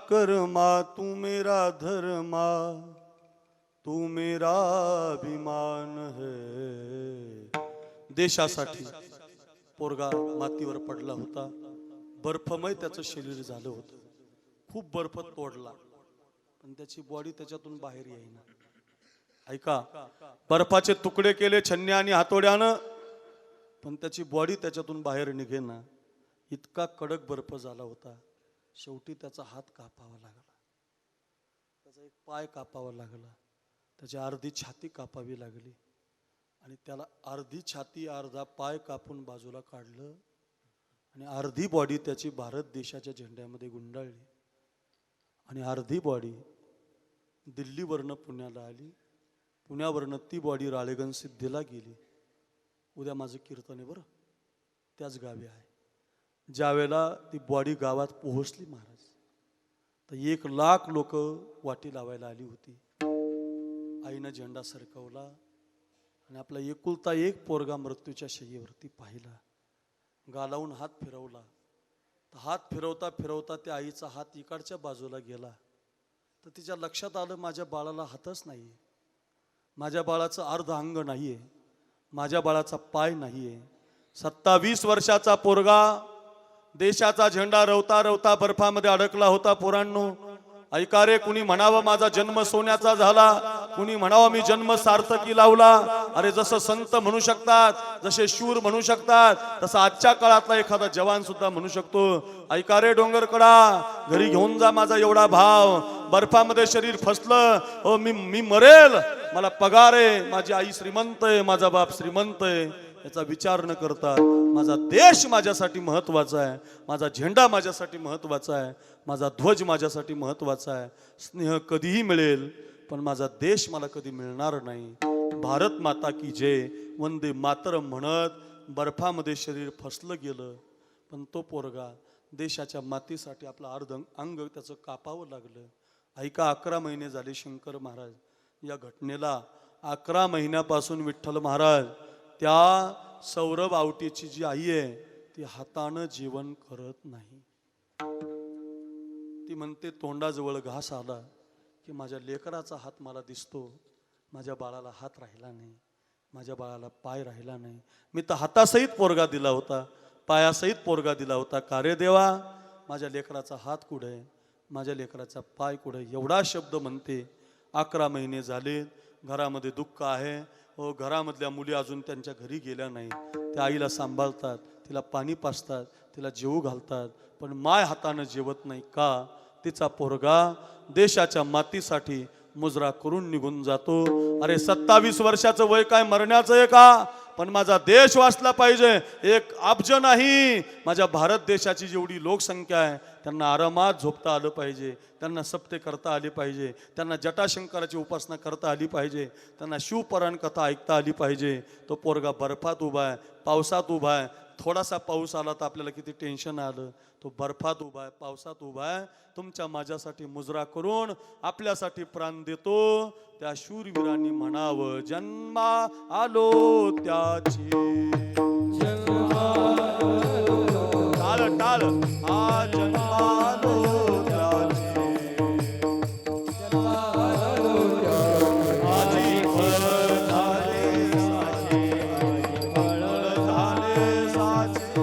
कर्मा तू मेरा धर्मा, तू मेरा अभिमान है. देशासाठी पोरगा मातीवर पडला होता. बर्फमय त्याचं शरीर झालं होतं. खूप बर्फ तोडला, पण त्याची बॉडी त्याच्यातून बाहेर येईना. ऐका, बर्फाचे तुकडे केले छन्न्या आणि हातोड्यानं, पण त्याची बॉडी त्याच्यातून बाहेर निघेना. इतका कडक बर्फ झाला होता. शेवटी त्याचा हात कापावा लागला, त्याचा एक पाय कापावा लागला, त्याची अर्धी छाती कापावी लागली आणि त्याला अर्धी छाती अर्धा पाय कापून बाजूला काढलं आणि अर्धी बॉडी त्याची भारत देशाच्या झेंड्यामध्ये गुंडाळली आणि अर्धी बॉडी दिल्लीवरनं पुण्याला आली. पुण्यावरनं ती बॉडी राळेगण सिद्धीला गेली. उद्या माझं कीर्तन आहे बरं, त्याच गावी आहे. ज्यावेळेला ती बॉडी गावात पोहोचली महाराज, तर 1,00,000 लोक वाटी लावायला आली होती. आईनं झेंडा सरकवला आणि आपला एकुलता एक पोरगा मृत्यूच्या शय्येवरती पाहिला. गालावून हात फिरवला, तर हात फिरवता फिरवता त्या आईचा हात इकडच्या बाजूला गेला. तर तिच्या लक्षात आलं, माझ्या बाळाला हातच नाही, माझ्या बाळाचं अर्ध अंग नाहीये, माझ्या बाळाचा पाय नाहीये. 27 वर्षाचा पोरगा देशाचा झेंडा रवता रवता बर्फामध्ये अडकला होता. पोरांनो ऐका रे, कुणी म्हणावं माझा जन्म सोन्याचा झाला, कुणी म्हणावं मी जन्म सार्थकी लावला. अरे जसं संत म्हणू शकतात, जसे शूर म्हणू शकतात, तसं आजच्या काळातला एखादा जवान सुद्धा म्हणू शकतो. ऐका रे डोंगरकडा, घरी घेऊन जा माझा एवढा भाव, बर्फामध्ये शरीर फसलं, हो मी मरेल, मला पगार आहे, माझी आई श्रीमंत आहे, माझा बाप श्रीमंत आहे, याचा विचार न करता माझा देश माझ्यासाठी महत्वाचा आहे, माझा झेंडा माझ्यासाठी महत्वाचा आहे, माझा ध्वज माझ्यासाठी महत्वाचा आहे. स्नेह कधीही मिळेल, पण माझा देश मला कधी मिळणार नाही. भारत माता की जय, वंदे मातरम म्हणत बर्फामध्ये शरीर फसलं गेलं. पण तो पोरगा देशाच्या मातीसाठी आपलं अर्ध अंग त्याचं कापावं लागलं. ऐका, 11 महिने झाले शंकर महाराज या घटनेला. 11 महिन्यापासून विठ्ठल महाराज त्या सौरभ आवटीची जी आई आहे ती हातानं जेवण करत नाही. ती म्हणते तोंडाजवळ घास आला की माझ्या लेकराचा हात मला दिसतो, माझ्या बाळाला हात राहिला नाही, माझ्या बाळाला पाय राहिला नाही. मी तर हातासहित पोरगा दिला होता, पायासहित पोरगा दिला होता, का रे देवा माझ्या लेकराचा हात कुठे, माझ्या लेकराचा पाय कुठे. एवढा शब्द म्हणते. 11 महिने झाले, घरामध्ये दुःख आहे. हो, घरामधल्या मुली अजून त्यांच्या घरी गेल्या नाही. त्या आईला सांभाळतात, तिला पाणी पाजतात, तिला जेवू घालतात, पण माय हातानं जेवत नाही. का? तिचा पोरगा देशाच्या मातीसाठी मुजरा करून निघून जातो. अरे 27 वर्षाचं वय काय मरण्याचं आहे का? पण माझा देश वाचला पाहिजे. 1 अब्ज नाही, माझ्या भारत देशाची जेवढी लोकसंख्या आहे त्यांना आरामात झोपता आलं पाहिजे, त्यांना सप्ते करता आले पाहिजे, त्यांना जटाशंकराची उपासना करता आली पाहिजे, त्यांना शिवपुराण कथा ऐकता आली पाहिजे. तो पोरगा बर्फात उभा आहे, पावसात उभा आहे. थोडासा पाऊस आला तर आपल्याला किती टेन्शन आलं. तो बर्फात उभा आहे, पावसात उभा आहे, तुमच्या माझ्यासाठी मुजरा करून आपल्यासाठी प्राण देतो. त्या शूरवीरांनी म्हणावं, जन्मा आलो त्याची, टाळ टाळ, हा जन्मा आलो त्याची, आजी फळ झाले साचे, फळ झाले साचे.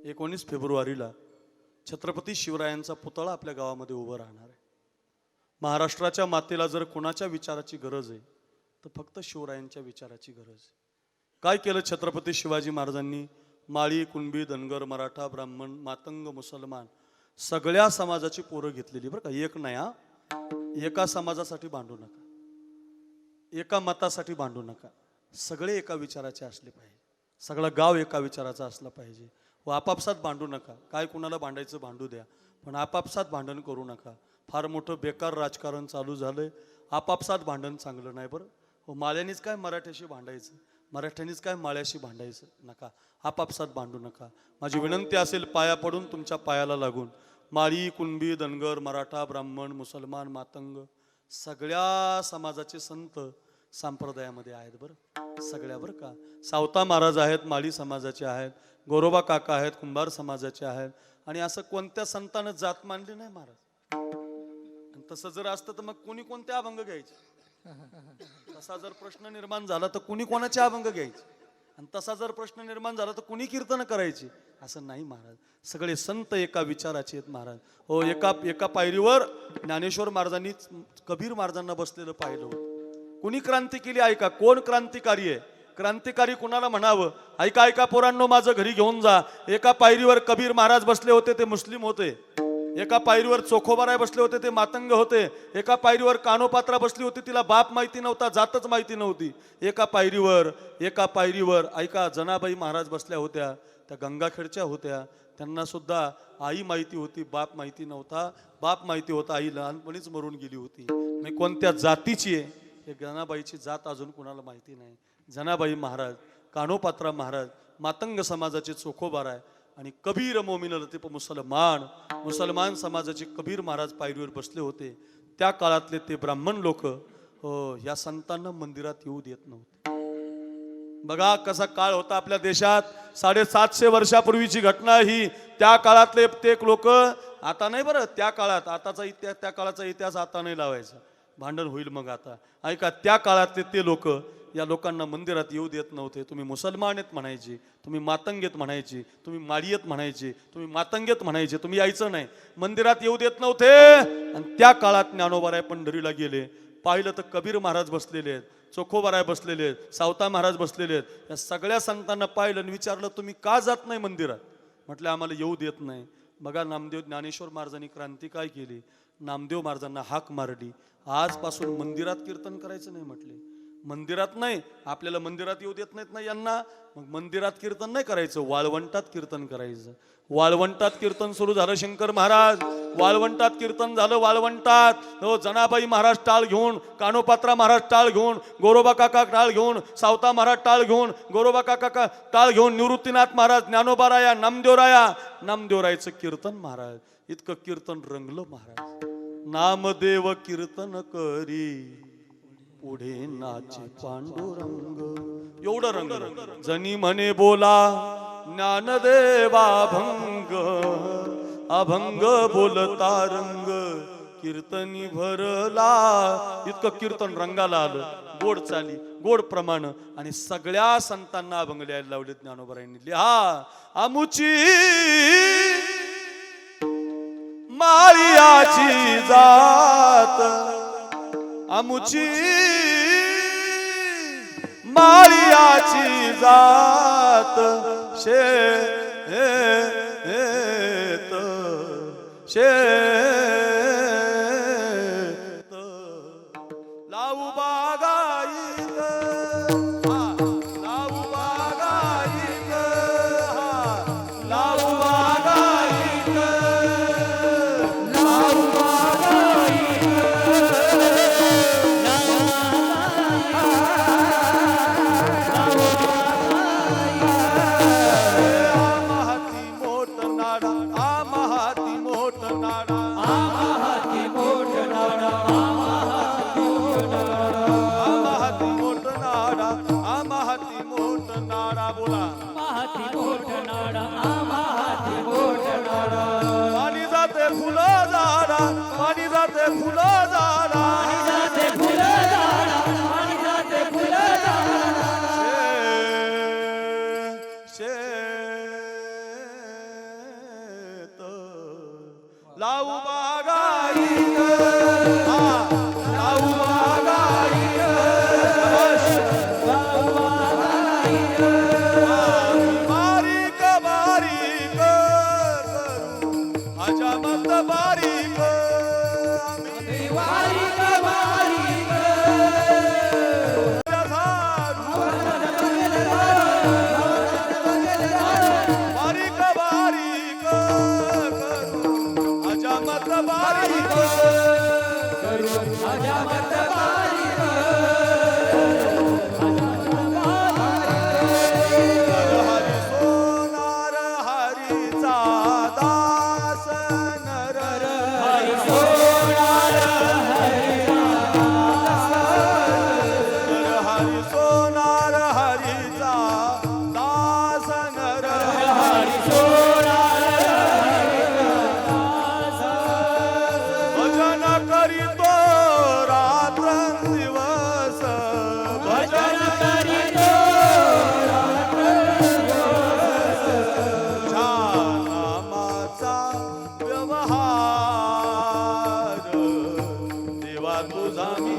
19 फेब्रुवारीला छत्रपती शिवरायांचा पुतळा आपल्या गावामध्ये उभं राहणार आहे. महाराष्ट्राच्या मातेला जर कोणाच्या विचाराची गरज आहे तर फक्त शिवरायांच्या विचाराची गरज आहे. काय केलं छत्रपती शिवाजी महाराजांनी? माळी, कुणबी, धनगर, मराठा, ब्राह्मण, मातंग, मुसलमान सगळ्या समाजाची पोरं घेतलेली बरं का. एक नाही हा. एका समाजासाठी भांडू नका, एका मतासाठी भांडू नका. सगळे एका विचाराचे असले पाहिजे. सगळं गाव एका विचाराचा असला पाहिजे. व आपापसात भांडू नका. काय कुणाला भांडायचं भांडू द्या, पण आपापसात भांडण करू नका. फार मोठं बेकार राजकारण चालू झालंय. आपापसात भांडण चांगलं नाही बरं. हो, माळ्यांनीच काय मराठ्याशी भांडायचं, मराठ्यांनीच काय माळ्याशी भांडायचं नका. आपापसात भांडू नका. माझी विनंती असेल पाया पडून तुमच्या पायाला लागून, माळी, कुणबी, धनगर, मराठा, ब्राह्मण, मुसलमान, मातंग सगळ्या समाजाचे संत संप्रदायामध्ये आहेत बरं. सगळ्या बरं का. सावता महाराज आहेत, माळी समाजाचे आहेत, गोरोबा काका आहेत, कुंभार समाजाचे आहेत. आणि असं कोणत्या संतानं जात मानली नाही महाराज. आणि तसं जर असतं तर मग कोणी कोणते अभंग घ्यायचे? तसा जर प्रश्न निर्माण झाला तर कुणी कोणाचे अभंग घ्यायचे? आणि तसा जर प्रश्न निर्माण झाला तर कुणी कीर्तन करायची? असं नाही महाराज. सगळे संत एका विचाराचे आहेत महाराज. हो, एका पायरीवर ज्ञानेश्वर महाराजांनी कबीर महाराजांना बसलेलं पाहिलं होतं. कुणी क्रांती केली? ऐका, कोण क्रांतिकारी आहे? क्रांतिकारी कुणाला म्हणावं? ऐका ऐका पोरांनो, माझं घरी घेऊन जा. एका पायरीवर कबीर महाराज बसले होते, ते मुस्लिम होते. एका पायरीवर चोखोबाराय बसले होते, ते मातंग होते. एका पायरीवर कानोपात्रा बसली होती, तिला बाप माहिती नव्हता, जातच माहिती नव्हती. एका पायरीवर ऐका जनाबाई महाराज बसल्या होत्या, त्या गंगाखेडच्या होत्या. त्यांना सुद्धा आई माहिती होती, बाप माहिती नव्हता. बाप माहिती होता, आई लहानपणीच मरून गेली होती. मी कोणत्या जातीची आहे हे जनाबाईची जात अजून कुणाला माहिती नाही. जनाबाई महाराज, कानोपात्रा महाराज, मातंग समाजाचे चोखोबाराय आणि कबीर मोमिन लतीफ मुसलमान समाजाचे कबीर महाराज पायरीवर बसले होते. त्या काळातले ते ब्राह्मण लोक या संतांना मंदिरात येऊ देत नव्हते. बघा कसा काळ होता आपल्या देशात. 750 वर्षापूर्वीची घटना ही. त्या काळातले ते लोक, आता नाही बरं, त्या काळात, आताचा इतिहास, त्या काळाचा इतिहास आता नाही लावायचा, भांडण होईल मग. आता ऐका, त्या काळातले ते लोक या लोकांना मंदिरात येऊ देत नव्हते. तुम्ही मुसलमान आहेत म्हणायचे, तुम्ही मातंगेत म्हणायचे, तुम्ही माळीयत म्हणायचे, तुम्ही मातंगेत म्हणायचे, तुम्ही यायचं नाही. मंदिरात येऊ देत नव्हते. आणि त्या काळात ज्ञानोबाराय पंढरीला गेले. पाहिलं तर कबीर महाराज बसलेले आहेत, चोखोबाराय बसलेले आहेत, सावता महाराज बसलेले आहेत. या सगळ्या संतांना पाहिलं आणि विचारलं, तुम्ही का जात नाही मंदिरात? म्हटलं आम्हाला येऊ देत नाही. बघा, नामदेव ज्ञानेश्वर महाराजांनी क्रांती काय केली. नामदेव महाराजांना हाक मारली, आजपासून मंदिरात कीर्तन करायचं नाही म्हटले. मंदिरात नाही, आपल्याला मंदिरात येऊ देत नाहीत ना यांना, मग मंदिरात कीर्तन नाही करायचं, वाळवंटात कीर्तन करायचं. वाळवंटात कीर्तन सुरू झालं. शंकर महाराज वाळवंटात कीर्तन झालं. वाळवंटात हो, जनाबाई महाराज टाळ घेऊन, कानोपात्रा महाराज टाळ घेऊन, गोरोबा काका टाळ घेऊन, सावता महाराज टाळ घेऊन, गोरोबा काका टाळ घेऊन, निवृत्तीनाथ महाराज, ज्ञानोबाराया, नामदेवरायचं कीर्तन महाराज. इतकं कीर्तन रंगलं महाराज. नामदेव कीर्तन करी पुढे नाचे पांडुरंग. एवढं रंग. जनी म्हणे बोला ज्ञानदेवा अभंग बोलता रंग कीर्तनी भरला. इतकं कीर्तन रंगाला आलं. गोड चाली, गोड प्रमाण. आणि सगळ्या संतांना अभंग लिहायला लावले ज्ञानोबारायांनी. लिहा आमुची माळियाची जात, आमुची माळियाची जात, शेत लावू बागायत, लावू बागायत, लावू बागायत, लावू बागायत. आमहाती मोठ नाडा लावू बागाई लावू बागाई बारीक बारीक करू हजामत बारीक आम्ही बारीक बारीक बारीक बारीक करू हजामत बारीक हजामत बारीक हरी सोनार हरीचा दास नर हरी सोनार हरी सोनार हरीचा दास नर हरी सोनार भजन करीतो रात्रंदिवस भजन करीतो तुझ्या नामाचा व्यवहार देवा तुझा मी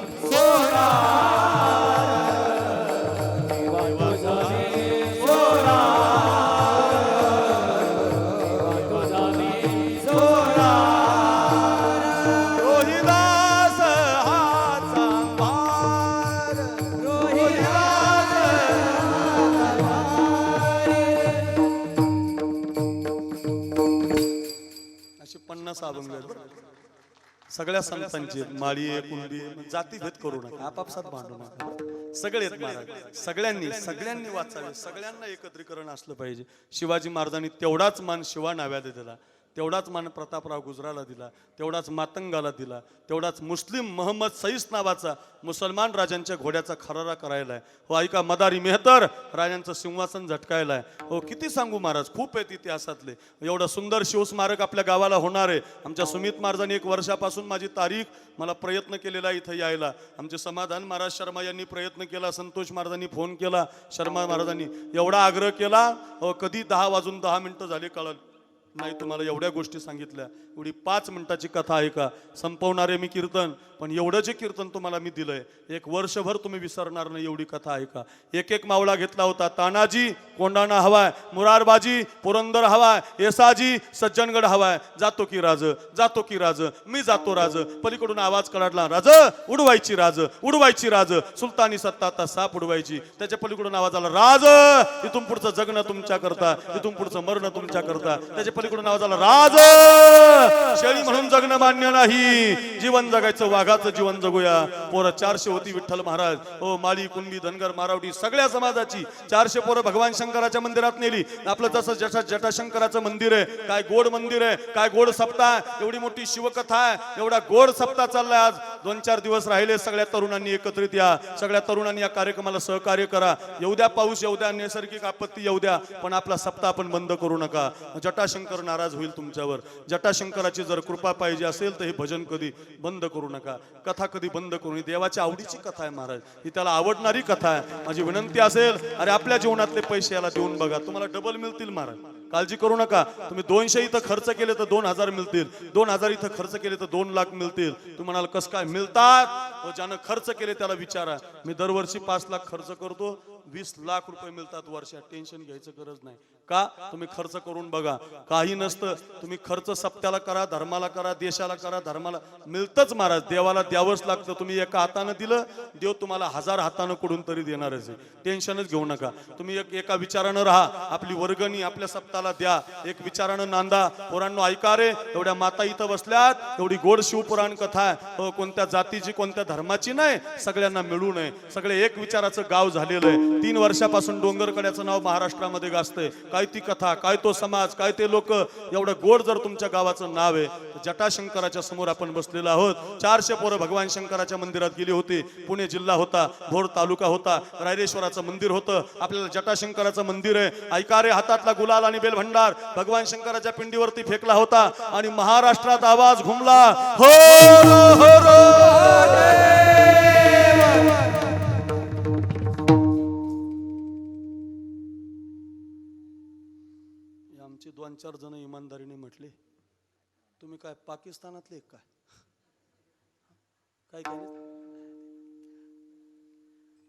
रोहिदास हाचा भार असे 50 अभंग आहेत बरं. सगळ्या संतांची आहेत. माळी आहे, कुंडी आहे. जातीभेद करू नका, आपापसात भांडू नका. सगळे आहेत महाराज. सगळ्यांनी वाचावे. सगळ्यांना एकत्रीकरण असलं पाहिजे. शिवाजी महाराजांनी तेवढाच मान शिवा नाव्याला दिला, तेवढाच मान प्रतापराव गुजराला दिला, तेवढाच मातंगाला दिला, तेवढाच मुस्लिम मोहम्मद सईस नावाचा मुसलमान राजांच्या घोड्याचा खरारा करायला आहे. हो ऐका, मदारी मेहतर राजांचं सिंहासन झटकायला आहे. हो किती सांगू महाराज, खूप आहेत इतिहासातले. एवढं सुंदर शिवस्मारक आपल्या गावाला होणार आहे. आमच्या सुमित महाराजांनी 1 वर्षापासून माझी तारीख मला प्रयत्न केलेला इथं यायला. आमचे समाधान महाराज शर्मा यांनी प्रयत्न केला, संतोष महाराजांनी फोन केला, शर्मा महाराजांनी एवढा आग्रह केला. हो कधी 10 वाजून 10 मिनिटं झाले कळलं नाही. तुम्हाला एवढ्या गोष्टी सांगितल्या. एवढी 5 मिनिटाची कथा आहे का, संपवणारे मी कीर्तन, पण एवढं जे कीर्तन तुम्हाला मी दिलंय 1 वर्षभर तुम्ही विसरणार नाही एवढी कथा आहे का. एक मावळा घेतला होता. तानाजी कोंडाणा हवाय, मुरारबाजी पुरंदर हवाय, येसाजी सज्जनगड हवाय. जातो की राज, जातो की राज, मी जातो राज. पलीकडून आवाज कडाडला, राज उडवायची राज, उडवायची राज. सुलतानी सत्ता आता साप उडवायची. त्याच्या पलीकडून आवाज आला, राज इथून पुढचं जगणं तुमच्या करता, इथून पुढचं मरणं तुमच्या करता. त्याच्या पलीकडून आवाज आला, राज शेळी म्हणून जगणं मान्य नाही, जीवन जगायचं वाघाचं जीवन जगूया. पोरं 400 होती विठ्ठल महाराज. हो माळी कुणबी धनगर मारावडी सगळ्या समाजाची 400 पोरं भगवान शंकराच्या मंदिरात नेली. आपलं जसं जटाशंकराचं मंदिर आहे, काय गोड मंदिर आहे, काय गोड सप्ताह, एवढी मोठी शिवकथा आहे, एवढा गोड सप्ताह चाललाय. आज 2-4 दिवस राहिले. सगळ्या तरुणांनी एकत्रित या, सगळ्या तरुणांनी या कार्यक्रमाला सहकार्य करा. येऊ द्या पाऊस, येऊ द्या नैसर्गिक आपत्ती येऊ द्या, पण आपला सप्ताह आपण बंद करू नका. जटाशंकर नाराज होईल तुमच्यावर. जटाशंकराची जर कृपा पाहिजे असेल तर हे भजन कधी बंद करू नका, कथा कधी बंद करू नये. देवाच्या आवडीची कथा आहे महाराज, ही त्याला आवडणारी कथा आहे. माझी विनंती असेल, अरे आपल्या जीवनातले पैसे याला देऊन बघा, तुम्हाला डबल मिळतील महाराज. काळजी करू नका. तुम्ही 200 इथं खर्च केले तर 2000 मिळतील, 2000 इथं खर्च केले तर 2 लाख मिळतील. तुम्ही म्हणाल कसं काय मिळतात? ज्यानं खर्च केले त्याला विचारा. मी दरवर्षी 5 लाख खर्च करतो, 20 लाख रुपये मिळतात वर्षात. टेन्शन घ्यायचं गरज नाही. का? तुम्ही खर्च करून बघा, काही नसतं. तुम्ही खर्च सप्त्याला करा, धर्माला करा, देशाला करा, धर्माला मिळतच महाराज. देवाला द्यावंच लागतं. तुम्ही एका हातानं दिलं, देव तुम्हाला 1000 हातानं कुठून तरी देणारच आहे. टेन्शनच घेऊ नका. तुम्ही एका विचारानं राहा. आपली वर्गणी आपल्या सप्ताहाला द्या, एक विचारानं नांदा. पोरांनो ऐका रे, एवढ्या माता इथं बसल्यात, एवढी गोड शिवपुराण कथा आहे. कोणत्या जातीची कोणत्या धर्माची नाही, सगळ्यांना मिळू नये. सगळे एक विचाराचं गाव झालेलं आहे. 3 वर्षापासून डोंगरकड्याचं नाव महाराष्ट्रामध्ये गाजतंय. काय ती कथा, काय तो समाज, काय ते लोक. एवढं गोड जर तुमच्या गावाचं नाव आहे, जटाशंकराच्या समोर आपण बसलेलो आहोत. 400 पोरं भगवान शंकराच्या मंदिरात गेली होती. पुणे जिल्हा होता, भोर तालुका होता, रायरेश्वराचं मंदिर होतं. आपल्याला जटाशंकराचं मंदिर आहे. ऐका रे, हातातला गुलाल आणि बेलभंडार भगवान शंकराच्या पिंडीवरती फेकला होता आणि महाराष्ट्रात आवाज घुमला, हो हो रो. आमचे 2-4 जण इमानदारीने म्हटले, तुम्ही काय पाकिस्तानातले एक काय काय केलं?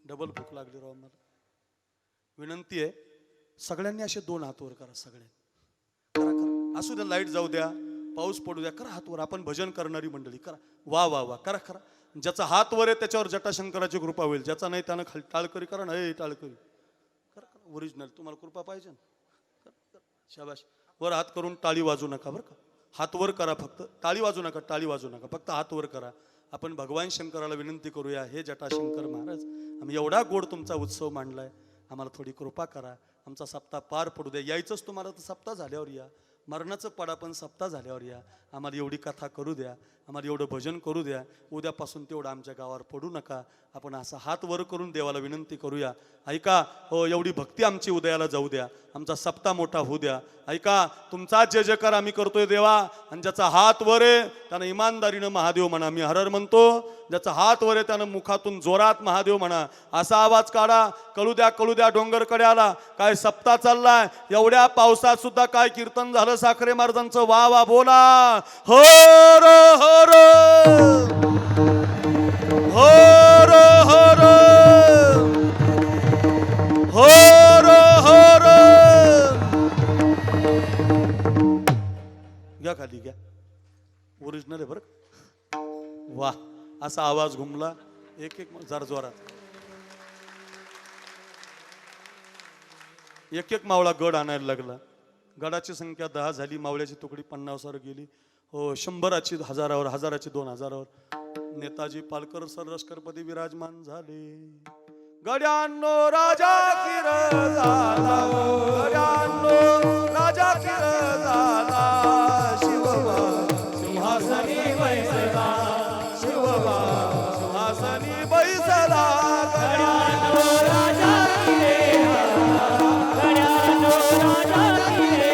डबल भूक लागली राव मला. विनंती आहे सगळ्यांनी असे 2 हात वर करा. सगळ्यांनी करा करा. असू द्या, लाईट जाऊ द्या, पाऊस पडू द्या, करा हात वर. आपण भजन करणारी मंडळी करा. वा वा वा, करा करा. ज्याचा हात वर आहे त्याच्यावर जटाशंकराची कृपा होईल. ज्याचा नाही त्यानं खाली टाळकरी करा ना. हे टाळकरी करा करा. ओरिजिनल तुम्हाला कृपा पाहिजे ना. करा करा. शाबाश. वर हात करून टाळी वाजू नका बरं का. हात वर करा फक्त. टाळी वाजू नका, टाळी वाजू नका, फक्त हात वर करा. आपण भगवान शंकराला विनंती करूया, हे जटाशंकर महाराज, आम्ही एवढा गोड तुमचा उत्सव मांडलाय, आम्हाला थोडी कृपा करा. आमचा सप्ताह पार पडू द्या. यायचंच तुम्हाला तर सप्ताह झाल्यावर या. मरणाचं पडा पण सप्ताह झाल्यावर या. आम्हाला एवढी कथा करू द्या, आम्हाला एवढं भजन करू द्या. उद्यापासून तेवढं आमच्या गावावर पडू नका. आपण असा हात वर करून देवाला विनंती करूया. ऐका हो, एवढी भक्ती आमची उदयाला जाऊ द्या. आमचा सप्ताह मोठा होऊ द्या. ऐका तुमचा जय जयकार आम्ही करतोय देवा. आणि ज्याचा हात वर आहे त्यानं इमानदारीनं महादेव म्हणा. मी हरर म्हणतो. ज्याचा हात वर आहे त्यानं मुखातून जोरात महादेव म्हणा. असा आवाज काढा. कळू द्या डोंगर कड्याला. काय सप्ताह चाललाय. एवढ्या पावसात सुद्धा काय कीर्तन झालं साखरे महाराजांचं. वा वा बोला. हर हर हर हर हर हर. घ्या खाली घ्या. ओरिजिनल आहे बरं. वा असा आवाज घुमला. एक एक जरा जोरात. एक एक मावळा गड आणायला लागला. गडाची संख्या 10 झाली. मावळ्याची तुकडी 50वर गेली. हो 100ची 1000वर, 1000ची 2000वर. नेताजी पालकर सर लष्करपती विराजमान झाले. गड्यांनो राजा किर झाला. गड्यांनो राजा किर झाला. शिवबा सिंहासनी बैसला. शिवबा सिंहासनी बैसला. गड्यांनो राजा किरे गड्यांनो राजा किरे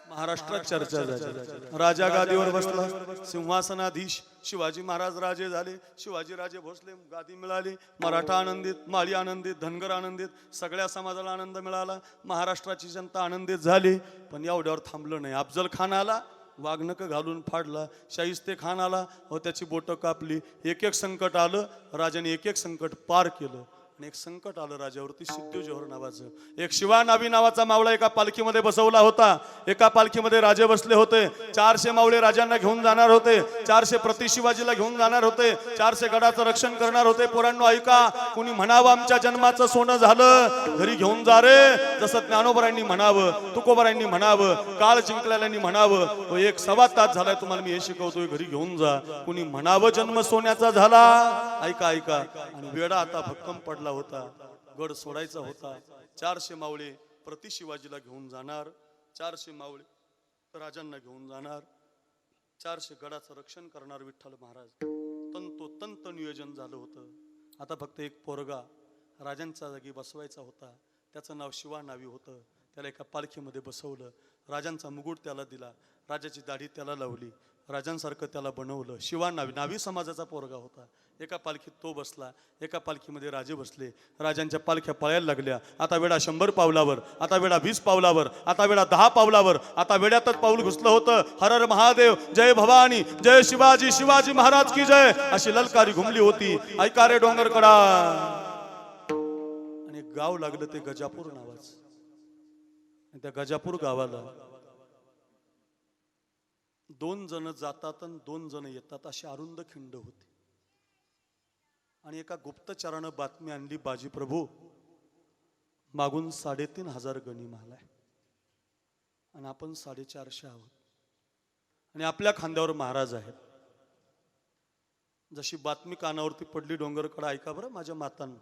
महाराष्ट्रात चर्चा झाली. राजा गादीवर बसला. सिंहासनाधीश शिवाजी महाराज राजे झाले. शिवाजी राजे भोसले. गादी मिळाली. मराठा आनंदित, माळी आनंदित, धनगर आनंदित, सगळ्या समाजाला आनंद मिळाला. महाराष्ट्राची जनता आनंदित झाली. पण एवढ्यावर थांबलं नाही. अफजल खान आला, वाघनक घालून फाडला. शाहिस्ते खान आला व त्याची बोटं कापली. एक एक संकट आलं. राजाने एक एक संकट पार केलं. आणि एक संकट आलं राजावरती, सिद्धू जोहर नावाचं. एक शिवा नावी नावाचा मावळा एका पालखीमध्ये बसवला होता. एका पालखीमध्ये राजे बसले होते. 400 मावळे राजांना घेऊन जाणार होते. 400 प्रति शिवाजीला घेऊन जाणार होते. 400 गडाचं रक्षण करणार होते. पोरांनो ऐका, कुणी म्हणावं आमच्या जन्माचं सोनं झालं, घरी घेऊन जा रे. जसं ज्ञानोबरांनी म्हणावं, तुकोबरांनी म्हणावं, काळ जिंकलेल्यांनी म्हणावं. एक 1.25 तास झालाय तुम्हाला मी हे शिकवतोय, घरी घेऊन जा. कुणी म्हणावं जन्म सोन्याचा झाला. ऐका ऐका. आणि वेडा आता भक्कम पडला होता. गड सोडायचा होता. 400 मावळे प्रति शिवाजीला घेऊन जाणार. 400 मावळे राजांना घेऊन जाणार. 400 गडाचं रक्षण करणार विठ्ठल महाराज. तंतोतंत नियोजन झालं होतं. आता फक्त एक पोरगा राजांच्या जागी बसवायचा होता. त्याचं नाव शिवा नावी होतं. त्याला एका पालखीमध्ये बसवलं. राजांचा मुकुट त्याला दिला. राजाची दाढी त्याला लावली. राजांसारखं त्याला बनवलं. शिवा नावी, नावी समाजाचा पोरगा होता. एका पालखीत तो बसला. एका पालखीमध्ये राजे बसले. राजांच्या पालख्या पळायला लागल्या. आता वेळा 100 पावलावर, आता वेळा 20 पावलावर, आता वेळा 10 पावलावर. आता वेळातच पाऊल घुसलं होतं. हर हर महादेव, जय भवानी, जय शिवाजी, शिवाजी महाराज की जय अशी ललकारी घुमली होती. ऐका रे डोंगरकडा. आणि एक गाव लागलं ते गजापूर नावाचं. आणि त्या गजापूर गावाला 2 जण जातात आणि 2 जण येतात अशी अरुंद खिंड होती. आणि एका गुप्तचरानं बातमी आणली, बाजी प्रभू मागून 3,500 गनिमा आलाय आणि आपण 450 आहोत आणि आपल्या खांद्यावर महाराज आहेत. जशी बातमी कानावरती पडली डोंगरकडे, ऐका बरं माझ्या मातांना,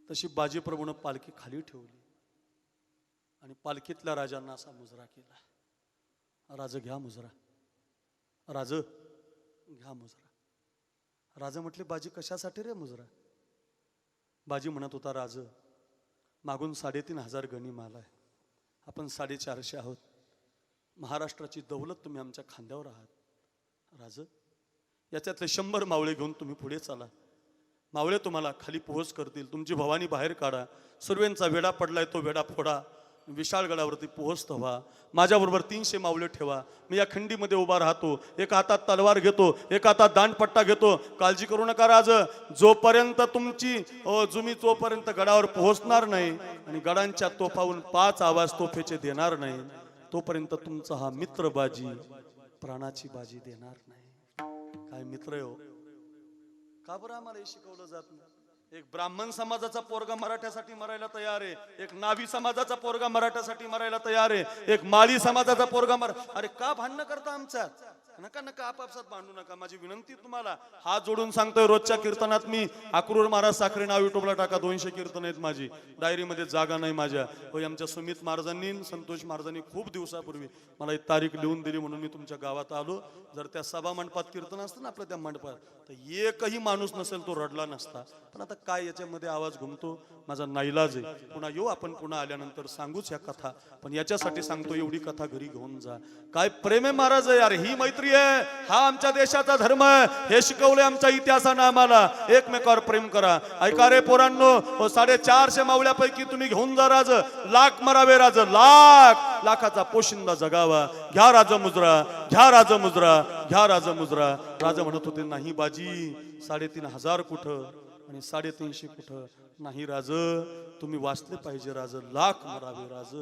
तशी बाजी प्रभूनं पालखी खाली ठेवली आणि पालखीतल्या राजांना असा मुजरा केला, राज घ्या मुजरा, राज घ्या मुजरा. राजा म्हटले, बाजी कशासाठी रे मुजरा? बाजी म्हणत होता, राज मागून 3,500 गनिमा आलाय, आपण 450 आहोत, महाराष्ट्राची दौलत तुम्ही आमच्या खांद्यावर आहात. राज याच्यातले 100 मावळे घेऊन तुम्ही पुढे चाला, मावळे तुम्हाला खाली पोहोच करतील, तुमची भवानी बाहेर काढा, सुर्वेंचा वेढा पडलाय तो वेढा फोडा, विशाळगडावरती पोहोचत व्हा, माझ्याबरोबर 300 मावळे ठेवा, मी या खिंडीमध्ये उभा राहतो, एका हातात तलवार घेतो, एका हातात दांडपट्टा घेतो, काळजी करू नका राज, जोपर्यंत तुमची जुमी जोपर्यंत गडावर पोहोचणार नाही आणि गडांच्या तोफावून 5 आवाज तोफेचे देणार नाही, तोपर्यंत तुमचा हा मित्र बाजी प्राणाची बाजी देणार नाही. काय मित्र आहे हो? का बरं आम्हाला हे शिकवलं जात नाही? एक ब्राह्मण समाजाचा पोरगा मराठ्यासाठी मरायला तयार आहे, एक नावी समाजाचा पोरगा मराठ्यासाठी मरायला तयार आहे, एक माळी समाजाचा पोरगा अरे का भांडणं करता आमच्यात? नका नका, आपापसात भांडू नका. माझी विनंती तुम्हाला हात जोडून सांगतोय, रोजच्या कीर्तनात मी अक्रूर महाराज साखरे नाव युट्यूबला टाका, 200 कीर्तन आहेत माझी, डायरीमध्ये जागा नाही माझ्या. होय, आमच्या सुमित महाराजांनी, संतोष महाराजांनी खूप दिवसापूर्वी मला एक तारीख लिहून दिली म्हणून मी तुमच्या गावात आलो. जर त्या सभा मंडपात कीर्तन असतं ना आपल्या त्या मंडपात, तर एकही माणूस नसेल तो रडला नसता. पण आता काय याच्यामध्ये आवाज घुमतो, माझा नाईलाज आहे. पुन्हा येऊ आपण, पुन्हा आल्यानंतर सांगूच ह्या कथा, पण याच्यासाठी सांगतो एवढी कथा घरी घेऊन जा. काय प्रेम आहे महाराज, यार ही मैत्री आहे, हा आमच्या देशाचा धर्म आहे, हे शिकवले आमच्या इतिहासानं आम्हाला. एकमेकावर प्रेम करा. ऐका रे पोरांनो, 450 मावळ्यापैकी तुम्ही घेऊन जा राज, लाख मरावे राज, लाखाचा पोशिंदा जगावा. घ्या राज मुजरा, घ्या राज मुजरा, घ्या राज मुजरा. राजा म्हणत होते, नाही बाजी 3,500 कुठं आणि 350 कुठं, नाही राज, तुम्ही वाचले पाहिजे राज, लाख मरावे राज,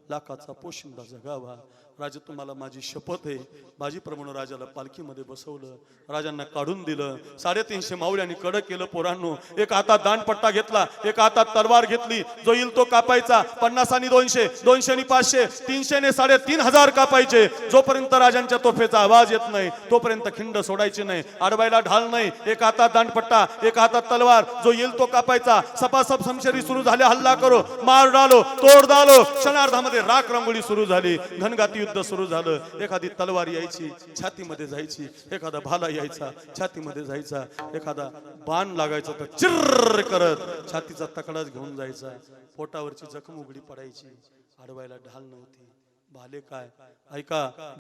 लाखाचा पोशिंदा जगावा. राजा तुम्हाला माझी शपथ आहे. बाजीप्रमाणे राजाला पालखीमध्ये बसवलं, राजांना काढून दिलं, 350 मावळ्यांनी कडक केलं. पोरांनो, एक हातात दांडपट्टा घेतला, एक हातात तलवार घेतली, जो येईल तो कापायचा. 50 आणि 200, 200 आणि 500, 300 ने 3,500 कापायचे. जोपर्यंत राजांच्या तोफेचा आवाज येत नाही तोपर्यंत खिंड सोडायची नाही, अडवायला ढाल नाही. एक हातात दांडपट्टा, एक हातात तलवार, जो येईल तो कापायचा. सपासप समशेरी सुरू झाले, हल्ला करो, मार डालो, तोड डालो. क्षणार्धामध्ये राख रांगोळी सुरू झाली, घनघाती युद्ध सुरू झालं. एखादी तलवार यायची, छातीमध्ये जायची, एखादा भाला यायचा, छातीमध्ये जायचा, एखादा बाण लागायचा तर चिर्र करत छातीचा तकडाच घेऊन जायचा. पोटावरची जखम उघडी पडायची, अडवायला ढाल नव्हती. भाले काय, ऐका.